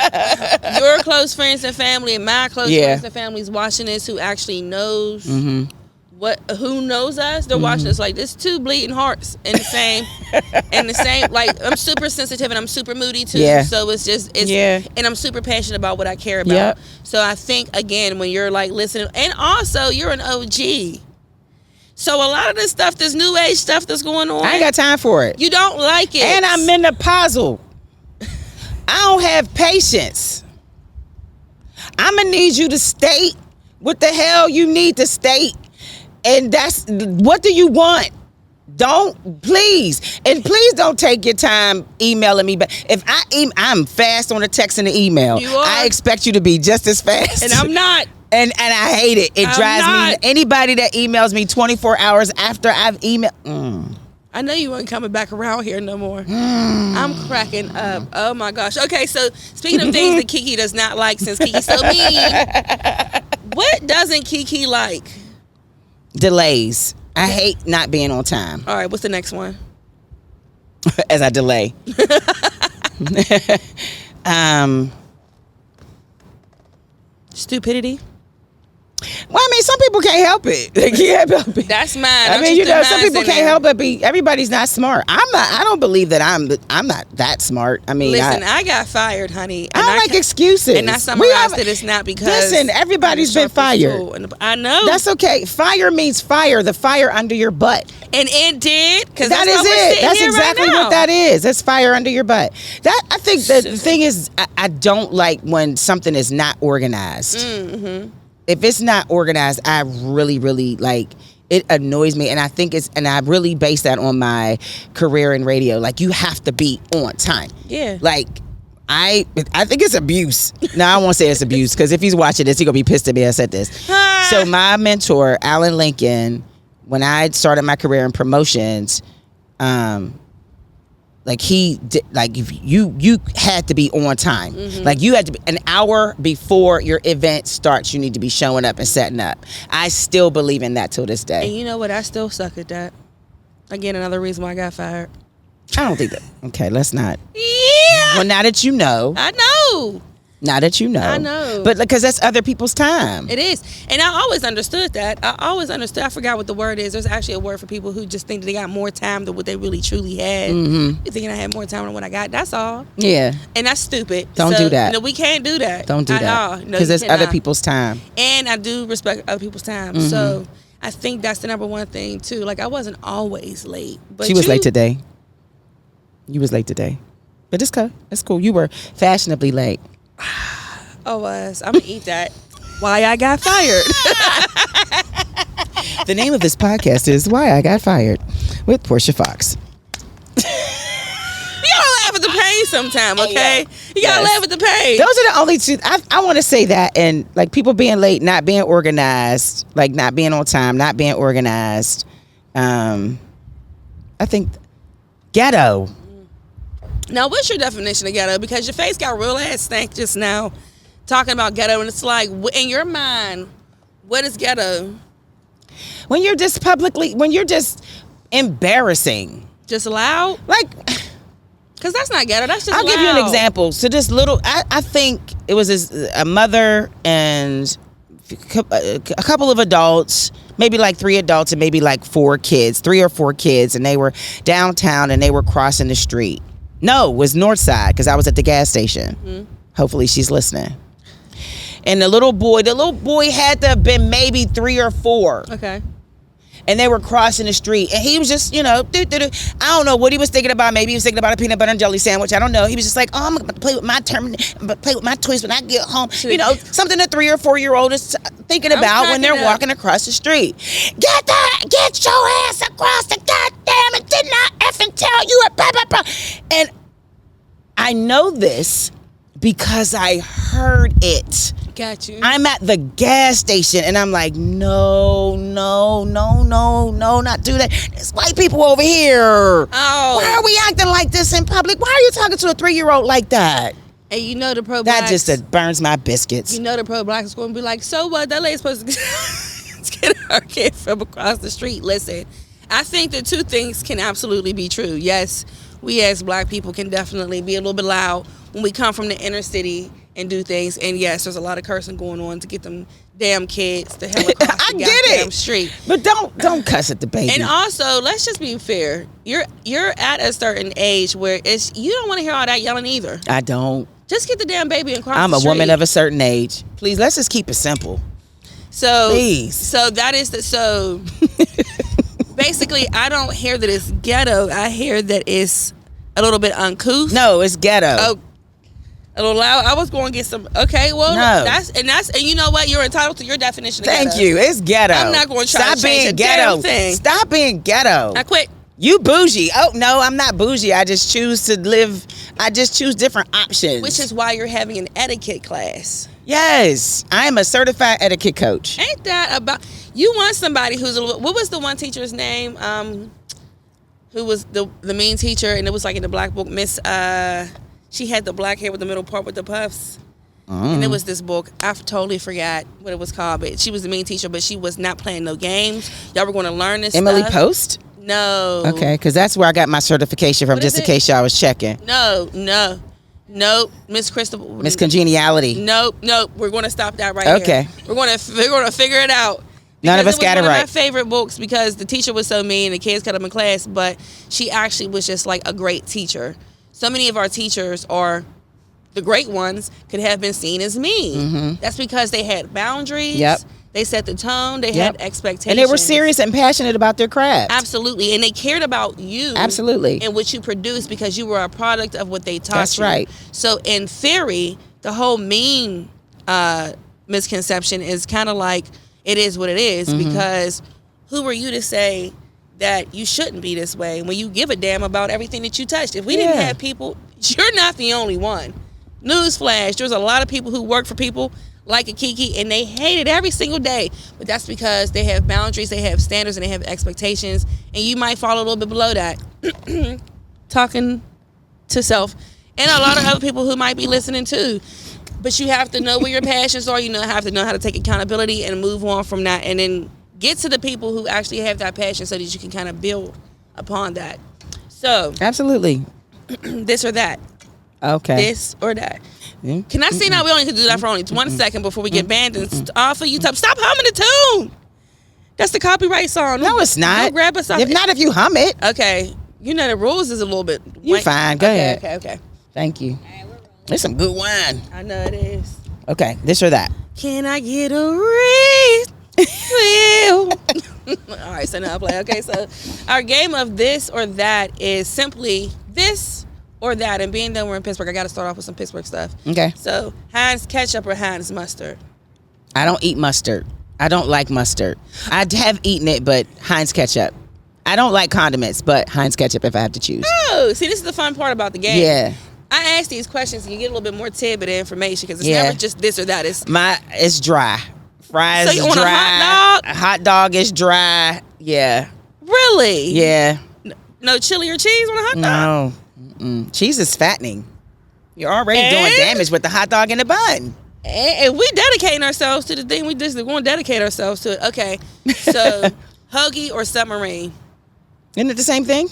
your close friends and family, and my close friends and families watching this who actually knows who knows us. They're watching us like this. Two bleeding hearts in the same. Like I'm super sensitive and I'm super moody too. Yeah. So and I'm super passionate about what I care about. Yep. So I think again when you're like listening, and also you're an OG. So a lot of this stuff, this new age stuff that's going on, I ain't got time for it. you don't like it. And I'm menopausal. I don't have patience. I'm gonna need you to state what the hell you need to state. And that's, what do you want? Please don't take your time emailing me back. If I'm fast on the text and the email. You are. I expect you to be just as fast. And I'm not. And I hate it. It I'm drives not. me. Anybody that emails me 24 hours after I've emailed. I know you ain't coming back around here no more. I'm cracking up. Oh my gosh. Okay, so speaking of things that Kee Kee does not like, since Kee Kee's so mean, what doesn't Kee Kee like? Delays. I hate not being on time. All right, what's the next one? As I delay. Stupidity. Well, I mean, some people can't help it. They can't help it. That's mine. I mean, some people can't help it. Everybody's not smart. I don't believe that I'm not that smart. I mean, listen, I got fired, honey. I don't like excuses. And I summarized it. It's not because. Listen, everybody's been fired. I know. That's okay. Fire means fire. The fire under your butt. And it did. Because that is it. That's exactly what that is. That's fire under your butt. That I think the thing is, I don't like when something is not organized. Mm-hmm. If it's not organized, I really, really it annoys me. And I think I really base that on my career in radio. Like, you have to be on time. Yeah. Like, I think it's abuse. Now, I won't say it's abuse, because if he's watching this, he's going to be pissed at me I said this. So my mentor, Alan Lincoln, when I started my career in promotions, he did, if you had to be on time. Mm-hmm. Like, you had to be an hour before your event starts. You need to be showing up and setting up. I still believe in that till this day. And you know what? I still suck at that. Again, another reason why I got fired. I don't think that. Okay, let's not. Yeah. Well, now that you know. I know. Now that you know. I know. But because that's other people's time. It is. And I always understood that. I forgot what the word is. There's actually a word for people who just think they got more time than what they really truly had. Mm-hmm. You're thinking I had more time than what I got. That's all. Yeah. And that's stupid. Don't do that. We can't do that. Don't do that. Because it's other people's time. And I do respect other people's time. Mm-hmm. So I think that's the number one thing, too. Like, I wasn't always late. But she was late today. You was late today. But it's cool. It's cool. You were fashionably late. I'm gonna eat that. Why I got fired. The name of this podcast is Why I Got Fired with Portia Foxx. You gotta laugh at the pain sometime, okay? You gotta laugh at the pain. Those are the only two. I want to say that, and people being late, not being organized, not being on time, not being organized. I think ghetto. Now, what's your definition of ghetto? Because your face got real ass stank just now talking about ghetto, and it's like, in your mind, what is ghetto? When you're just embarrassing. Just loud? Because that's not ghetto, that's just I'll loud. give you an example. So this little, I think it was a mother and a couple of adults, maybe 3 adults and maybe 4 kids, 3 or 4 kids, and they were downtown and they were crossing the street. No, it was north side, because I was at the gas station. Mm-hmm. Hopefully she's listening. And the little boy had to have been maybe 3 or 4. Okay. And they were crossing the street, and he was just, I don't know what he was thinking about. Maybe he was thinking about a peanut butter and jelly sandwich. I don't know. He was just like, I'm going to play with my toys when I get home. Something a 3 or 4-year-old is thinking about when they're walking across the street. Get your ass across the goddamn, and did not effing tell you a blah, blah, blah. And I know this because I heard it. Got you. I'm at the gas station and I'm like, no, not do that. There's white people over here. Oh. Why are we acting like this in public? Why are you talking to a 3-year-old like that? And the pro-blacks. That just burns my biscuits. The pro-blacks is going to be like, so what? That lady's supposed to get her kid from across the street. Listen, I think the two things can absolutely be true. Yes, we as black people can definitely be a little bit loud when we come from the inner city and do things. And yes, there's a lot of cursing going on to get them damn kids the hell across the goddamn street. But don't cuss at the baby. And also, let's just be fair. You're at a certain age where you don't want to hear all that yelling either. I don't. Just get the damn baby and cross the street. I'm a woman of a certain age. Please, let's just keep it simple. So, please. So that is basically, I don't hear that it's ghetto. I hear that it's a little bit uncouth. No, it's ghetto. Oh, a little loud. I was going to get some. Okay, well, no. and you know what? You're entitled to your definition of ghetto. Thank you. It's ghetto. I'm not going to try to change a damn thing. Stop being ghetto. I quit. You bougie. Oh, no, I'm not bougie. I just choose to live. I just choose different options. Which is why you're having an etiquette class. Yes. I am a certified etiquette coach. Ain't that about... You want somebody who's... What was the one teacher's name? who was the mean teacher, and it was like in the black book. Miss, she had the black hair with the middle part with the puffs. And it was this book. I totally forgot what it was called, but she was the mean teacher, but she was not playing no games. Y'all were going to learn this Emily stuff. Post? No. Okay, because that's where I got my certification from, just in case y'all was checking. No. Miss Crystal. Miss Congeniality. Nope. We're going to stop that right Okay. here. We're going to figure it out. None of us got it right. One of my favorite books because the teacher was so mean, the kids cut up in class, but she actually was just like a great teacher. So many of our teachers are the great ones could have been seen as mean. That's because they had boundaries. Yep. They set the tone. They had expectations. And they were serious and passionate about their craft. Absolutely. And they cared about you. Absolutely. And what you produced because you were a product of what they taught you. That's right. So in theory, the whole mean misconception is kind of like it is what it is because who are you to say that you shouldn't be this way when you give a damn about everything that you touched? If we didn't have people, you're not the only one. Newsflash, there's a lot of people who work for people like a Kee Kee, and they hate it every single day. But that's because they have boundaries, they have standards, and they have expectations. And you might fall a little bit below that. Talking to self. And a lot of other people who might be listening too. But you have to know where your passions are. You have to know how to take accountability and move on from that. And then get to the people who actually have that passion so that you can kind of build upon that. So. Absolutely. This or that. Okay. This or that. Can I say now? We only can do that for only 1 second before we get banned and off of YouTube. Stop humming the tune. That's the copyright song. No, it's not. Don't grab us off. If not, if you hum it. Okay. You know the rules is a little bit. You're fine. Go ahead. Okay. Thank you. There's some good wine. I know it is. Okay. This or that. Can I get a refill? All right. So now I play. Okay. So our game of this or that is simply this or that, and being that we're in Pittsburgh, I got to start off with some Pittsburgh stuff. Okay. So, Heinz ketchup or Heinz mustard? I don't eat mustard. I don't like mustard. I have eaten it, but Heinz ketchup. I don't like condiments, but Heinz ketchup if I have to choose. Oh, see, this is the fun part about the game. Yeah. I ask these questions and you get a little bit more tidbit of information because it's never just this or that. It's dry. Fries so you want dry. a hot dog? A hot dog is dry. Yeah. Really? Yeah. No chili or cheese on a hot dog? No. Cheese is fattening. You're already doing damage with the hot dog in the bun. And we dedicating ourselves to the thing we just want to dedicate ourselves to it. Okay. So, hoagie or submarine? Isn't it the same thing?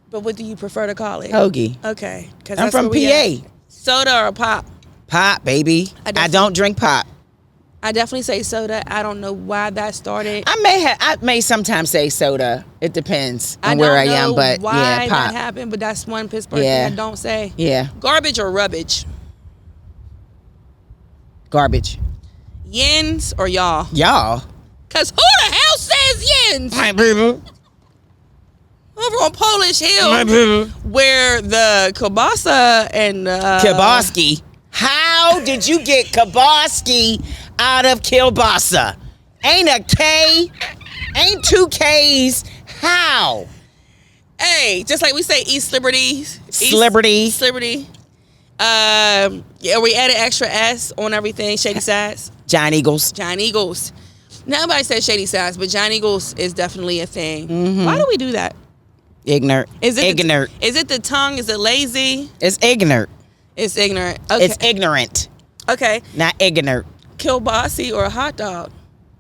But what do you prefer to call it? Hoagie. Okay. I'm from PA. Soda or pop? Pop, baby. I don't drink pop. I definitely say soda. I don't know why that started. I may sometimes say soda. It depends on where I am, but why yeah, pop. that happened, but that's one Pittsburgh thing I don't say. Yeah. Garbage or rubbish? Garbage. Yins or y'all? Y'all. Cause who the hell says yins? My people. Over on Polish Hill, My people. where the kielbasa and Kielbaski. How did you get kielbaski out of kielbasa? Ain't a K, ain't two K's. How? Hey, just like we say East Liberty. Liberty. Liberty. Yeah, we added extra S on everything. Shady Sides. Giant Eagles. Giant Eagles. Nobody says Shady Sides, but Giant Eagles is definitely a thing. Why do we do that? Ignorant. Is it ignorant? Is it the tongue? Is it lazy? It's ignorant. It's ignorant. Okay. It's ignorant. Okay. Not ignorant. Kielbasi or hot dog?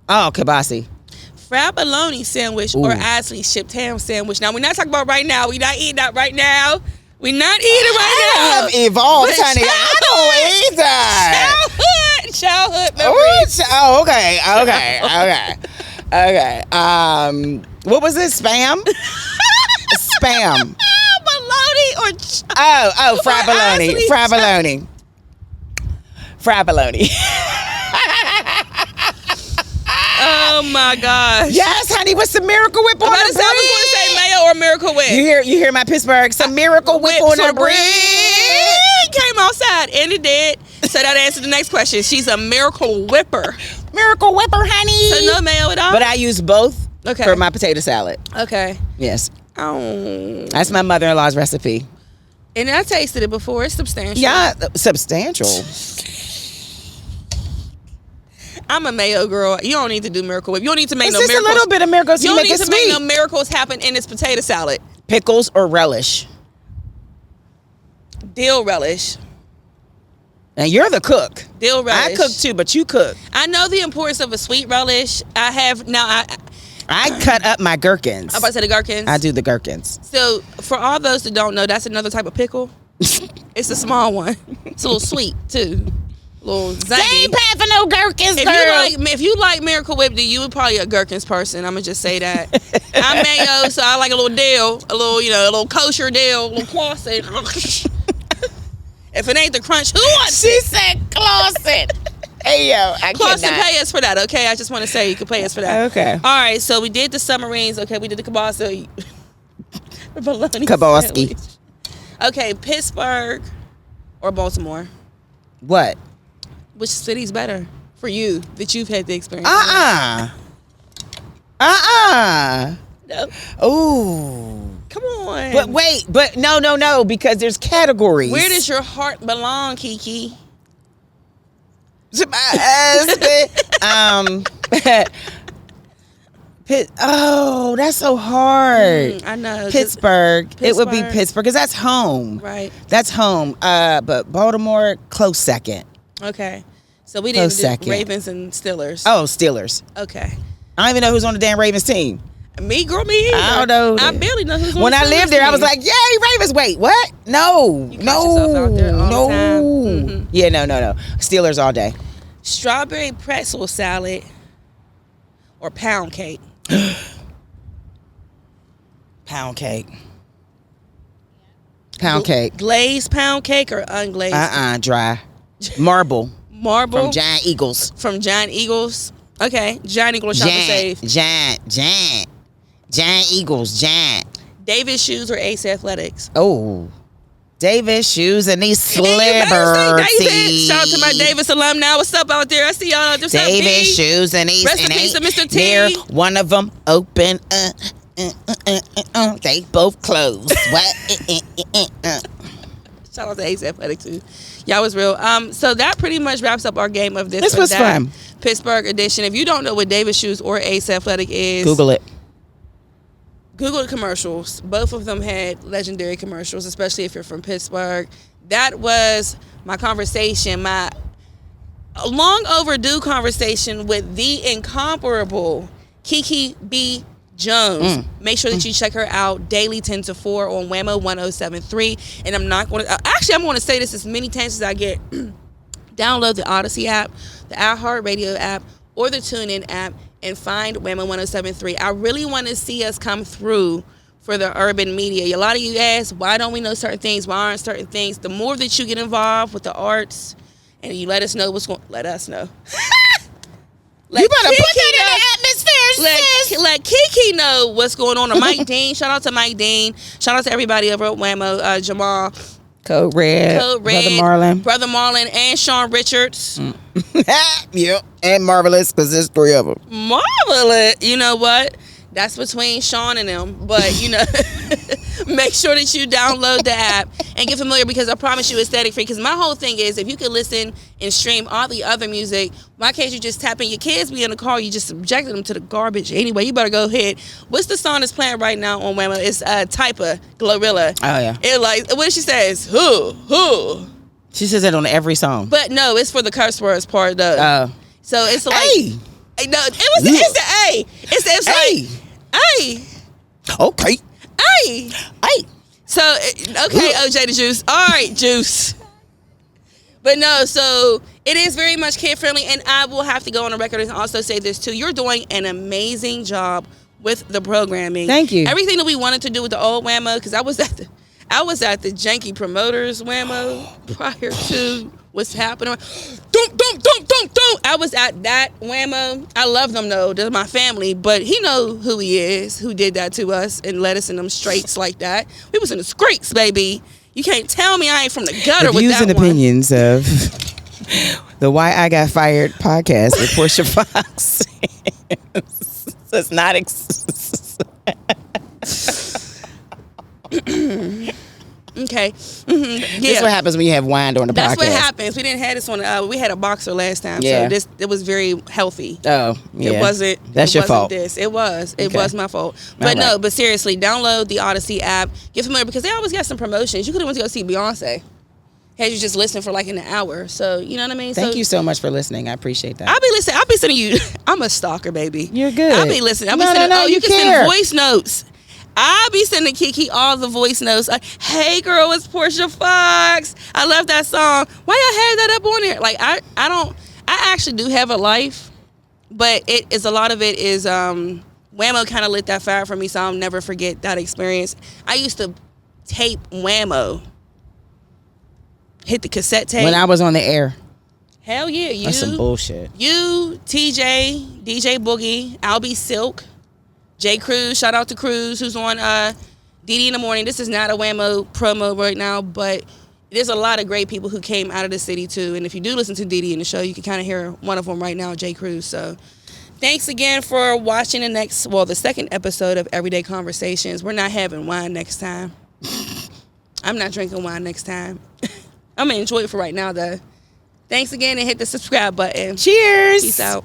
Oh, kielbasi. Frapoloni sandwich or Isley shipped ham sandwich. Now, we're not talking about right now. We're not eating that right now. We're not eating right now. I have evolved, honey. I don't eat that. Childhood memories. Oh, okay. What was it? Spam? Spam. Bologna or Frapoloni. Frapoloni. Frapoloni. Oh my gosh. Yes, honey, what's the Miracle Whip on the bread? I was going to say mayo or Miracle Whip. You hear my Pittsburgh? Some Miracle Whip on the bread. Came outside and it did. So that answered the next question. She's a Miracle Whipper. Miracle Whipper, honey. So no mayo at all? But I use both for my potato salad. Okay. Yes. Oh. That's my mother-in-law's recipe. And I tasted it before. It's substantial. Yeah, substantial. I'm a mayo girl. You don't need to do Miracle Whip. You don't need to make It's no just miracles. a little bit of miracles. You don't make need it to sweet. make no miracles happen in this potato salad. Pickles or relish? Dill relish. And you're the cook. Dill relish. I cook too, but you cook. I know the importance of a sweet relish. I cut up my gherkins. I'm about to say the gherkins. I do the gherkins. So for all those that don't know, that's another type of pickle. It's a small one. It's a little sweet too. A little zangy. They ain't paying for no gherkins, girl. If you like Miracle Whip, then you would probably a gherkins person. I'm gonna just say that. I'm mayo, so I like a little dill, a little kosher dill, a little Clausen. If it ain't the crunch, who wants She said Clausen. Hey yo, I Clausen, cannot. pay us for that, okay? I just want to say you can pay us for that. Okay. All right, so we did the submarines. Okay, we did the kielbasa. The bologna Kibosky. sandwich. Okay, Pittsburgh or Baltimore? What? Which city's better for you that you've had the experience? No. Ooh. Come on. But wait, no, because there's categories. Where does your heart belong, Kee Kee? To my husband. That's so hard. I know. Pittsburgh. It would be Pittsburgh because that's home. Right. That's home. But Baltimore, close second. Okay. So we didn't Close do second. Ravens and Steelers. Oh, Steelers. Okay. I don't even know who's on the damn Ravens team. Me, girl, me either. I don't know. I barely know who's on When the I Steelers lived there, I was team. like, yay, Ravens. Wait, what? No. You catch yourself out there all the time. Mhm. Yeah, no. Steelers all day. Strawberry pretzel salad or pound cake? Pound cake. Pound cake. Glazed pound cake or unglazed? Dry. Marble. Marble? From Giant Eagles. From Giant Eagles. Okay. Giant Eagles shop and save. Giant Eagles. Davis shoes or Ace Athletics? Oh. Davis shoes and these And you better say Davis. celebrities. Shout out to my Davis alum now. What's up out there? I see y'all out there. What's up, Davis B? shoes and these. Rest in and peace ain't to Mr. T. near one of them open. They both closed. What? Shout out to Ace Athletic too. Y'all was real. So that pretty much wraps up our game of this. This or was that fun. Pittsburgh edition. If you don't know what Davis shoes or Ace Athletic is, Google it. Google the commercials. Both of them had legendary commercials, especially if you're from Pittsburgh. That was my conversation, my long overdue conversation with the incomparable Kee Kee B. Jones. Make sure that you check her out daily 10 to 4 on WAMO 1073. And I'm not going to, actually, I'm going to say this as many times as I get. Download the Odyssey app, the iHeartRadio app, or the TuneIn app and find WAMO 1073. I really want to see us come through for the urban media. A lot of you ask, why don't we know certain things? Why aren't certain things? The more that you get involved with the arts and you let us know what's going, let us know. You better put that in the atmosphere, sis. Let Kee Kee know what's going on. Or Mike Dean. Shout out to Mike Dean. Shout out to everybody over at WAMO. Jamal. Code Red. Brother Marlon. And Sean Richards. Yep. And Marvelous, because there's 3 of them. Marvelous. You know what? That's between Sean and them. But, make sure that you download the app and get familiar, because I promise you it's static free. Because my whole thing is, if you can listen and stream all the other music, why can't you just tap in? Your kids be in the car, you just subjected them to the garbage. Anyway, you better go ahead. What's the song that's playing right now on WAMO? It's Typa, Glorilla. Oh, yeah. It what did she say? It's who? She says it on every song. But no, it's for the curse words part though. Oh. So it's like, hey. No, it's the A. It's hey. Like, hey. Okay. Hey. Hey. So, okay, OJ the Juice. All right, Juice. But no, so it is very much kid-friendly, and I will have to go on the record and also say this, too. You're doing an amazing job with the programming. Thank you. Everything that we wanted to do with the old WAMO, because I was at the janky promoters WAMO prior to what's happening. Don't. I was at that WAMO. I love them, though. They're my family. But he know who he is, who did that to us and led us in them straights like that. We was in the streets, baby. You can't tell me I ain't from the gutter with that views and one. opinions of the Why I Got Fired podcast with Portia Foxx. It's not... Okay. This is what happens when you have wine during the That's podcast. what happens. We didn't have this one. We had a boxer last time, Yeah. so it was very healthy. Oh, yeah. It wasn't. That's it your wasn't fault. This. It was. It Okay. was my fault. But All right. no. But seriously, download the Odyssey app. Get familiar because they always got some promotions. You could have went to go see Beyonce. Had you just listened for like an hour. So you know what I mean. Thank you so much for listening. I appreciate that. I'll be listening. I'll be sending you. I'm a stalker, baby. You're good. I'll be listening. I'll be No, sending. no, no, you you can care. send voice notes. I'll be sending Kee Kee all the voice notes. Like, hey girl, it's Portia Foxx. I love that song. Why y'all have that up on there? Like I don't. I actually do have a life, but it is a lot of it is WAMO kind of lit that fire for me, so I'll never forget that experience. I used to tape WAMO. Hit the cassette tape. When I was on the air. Hell yeah, That's some bullshit. You, TJ, DJ Boogie, Albie Silk, Jay Cruz. Shout out to Cruz, who's on DD in the Morning. This is not a WAMO promo right now, but there's a lot of great people who came out of the city too. And if you do listen to DD in the show, you can kind of hear one of them right now, Jay Cruz. So thanks again for watching the second episode of Everyday Conversations. We're not having wine next time. I'm not drinking wine next time. I'm going to enjoy it for right now, though. Thanks again and hit the subscribe button. Cheers. Peace out.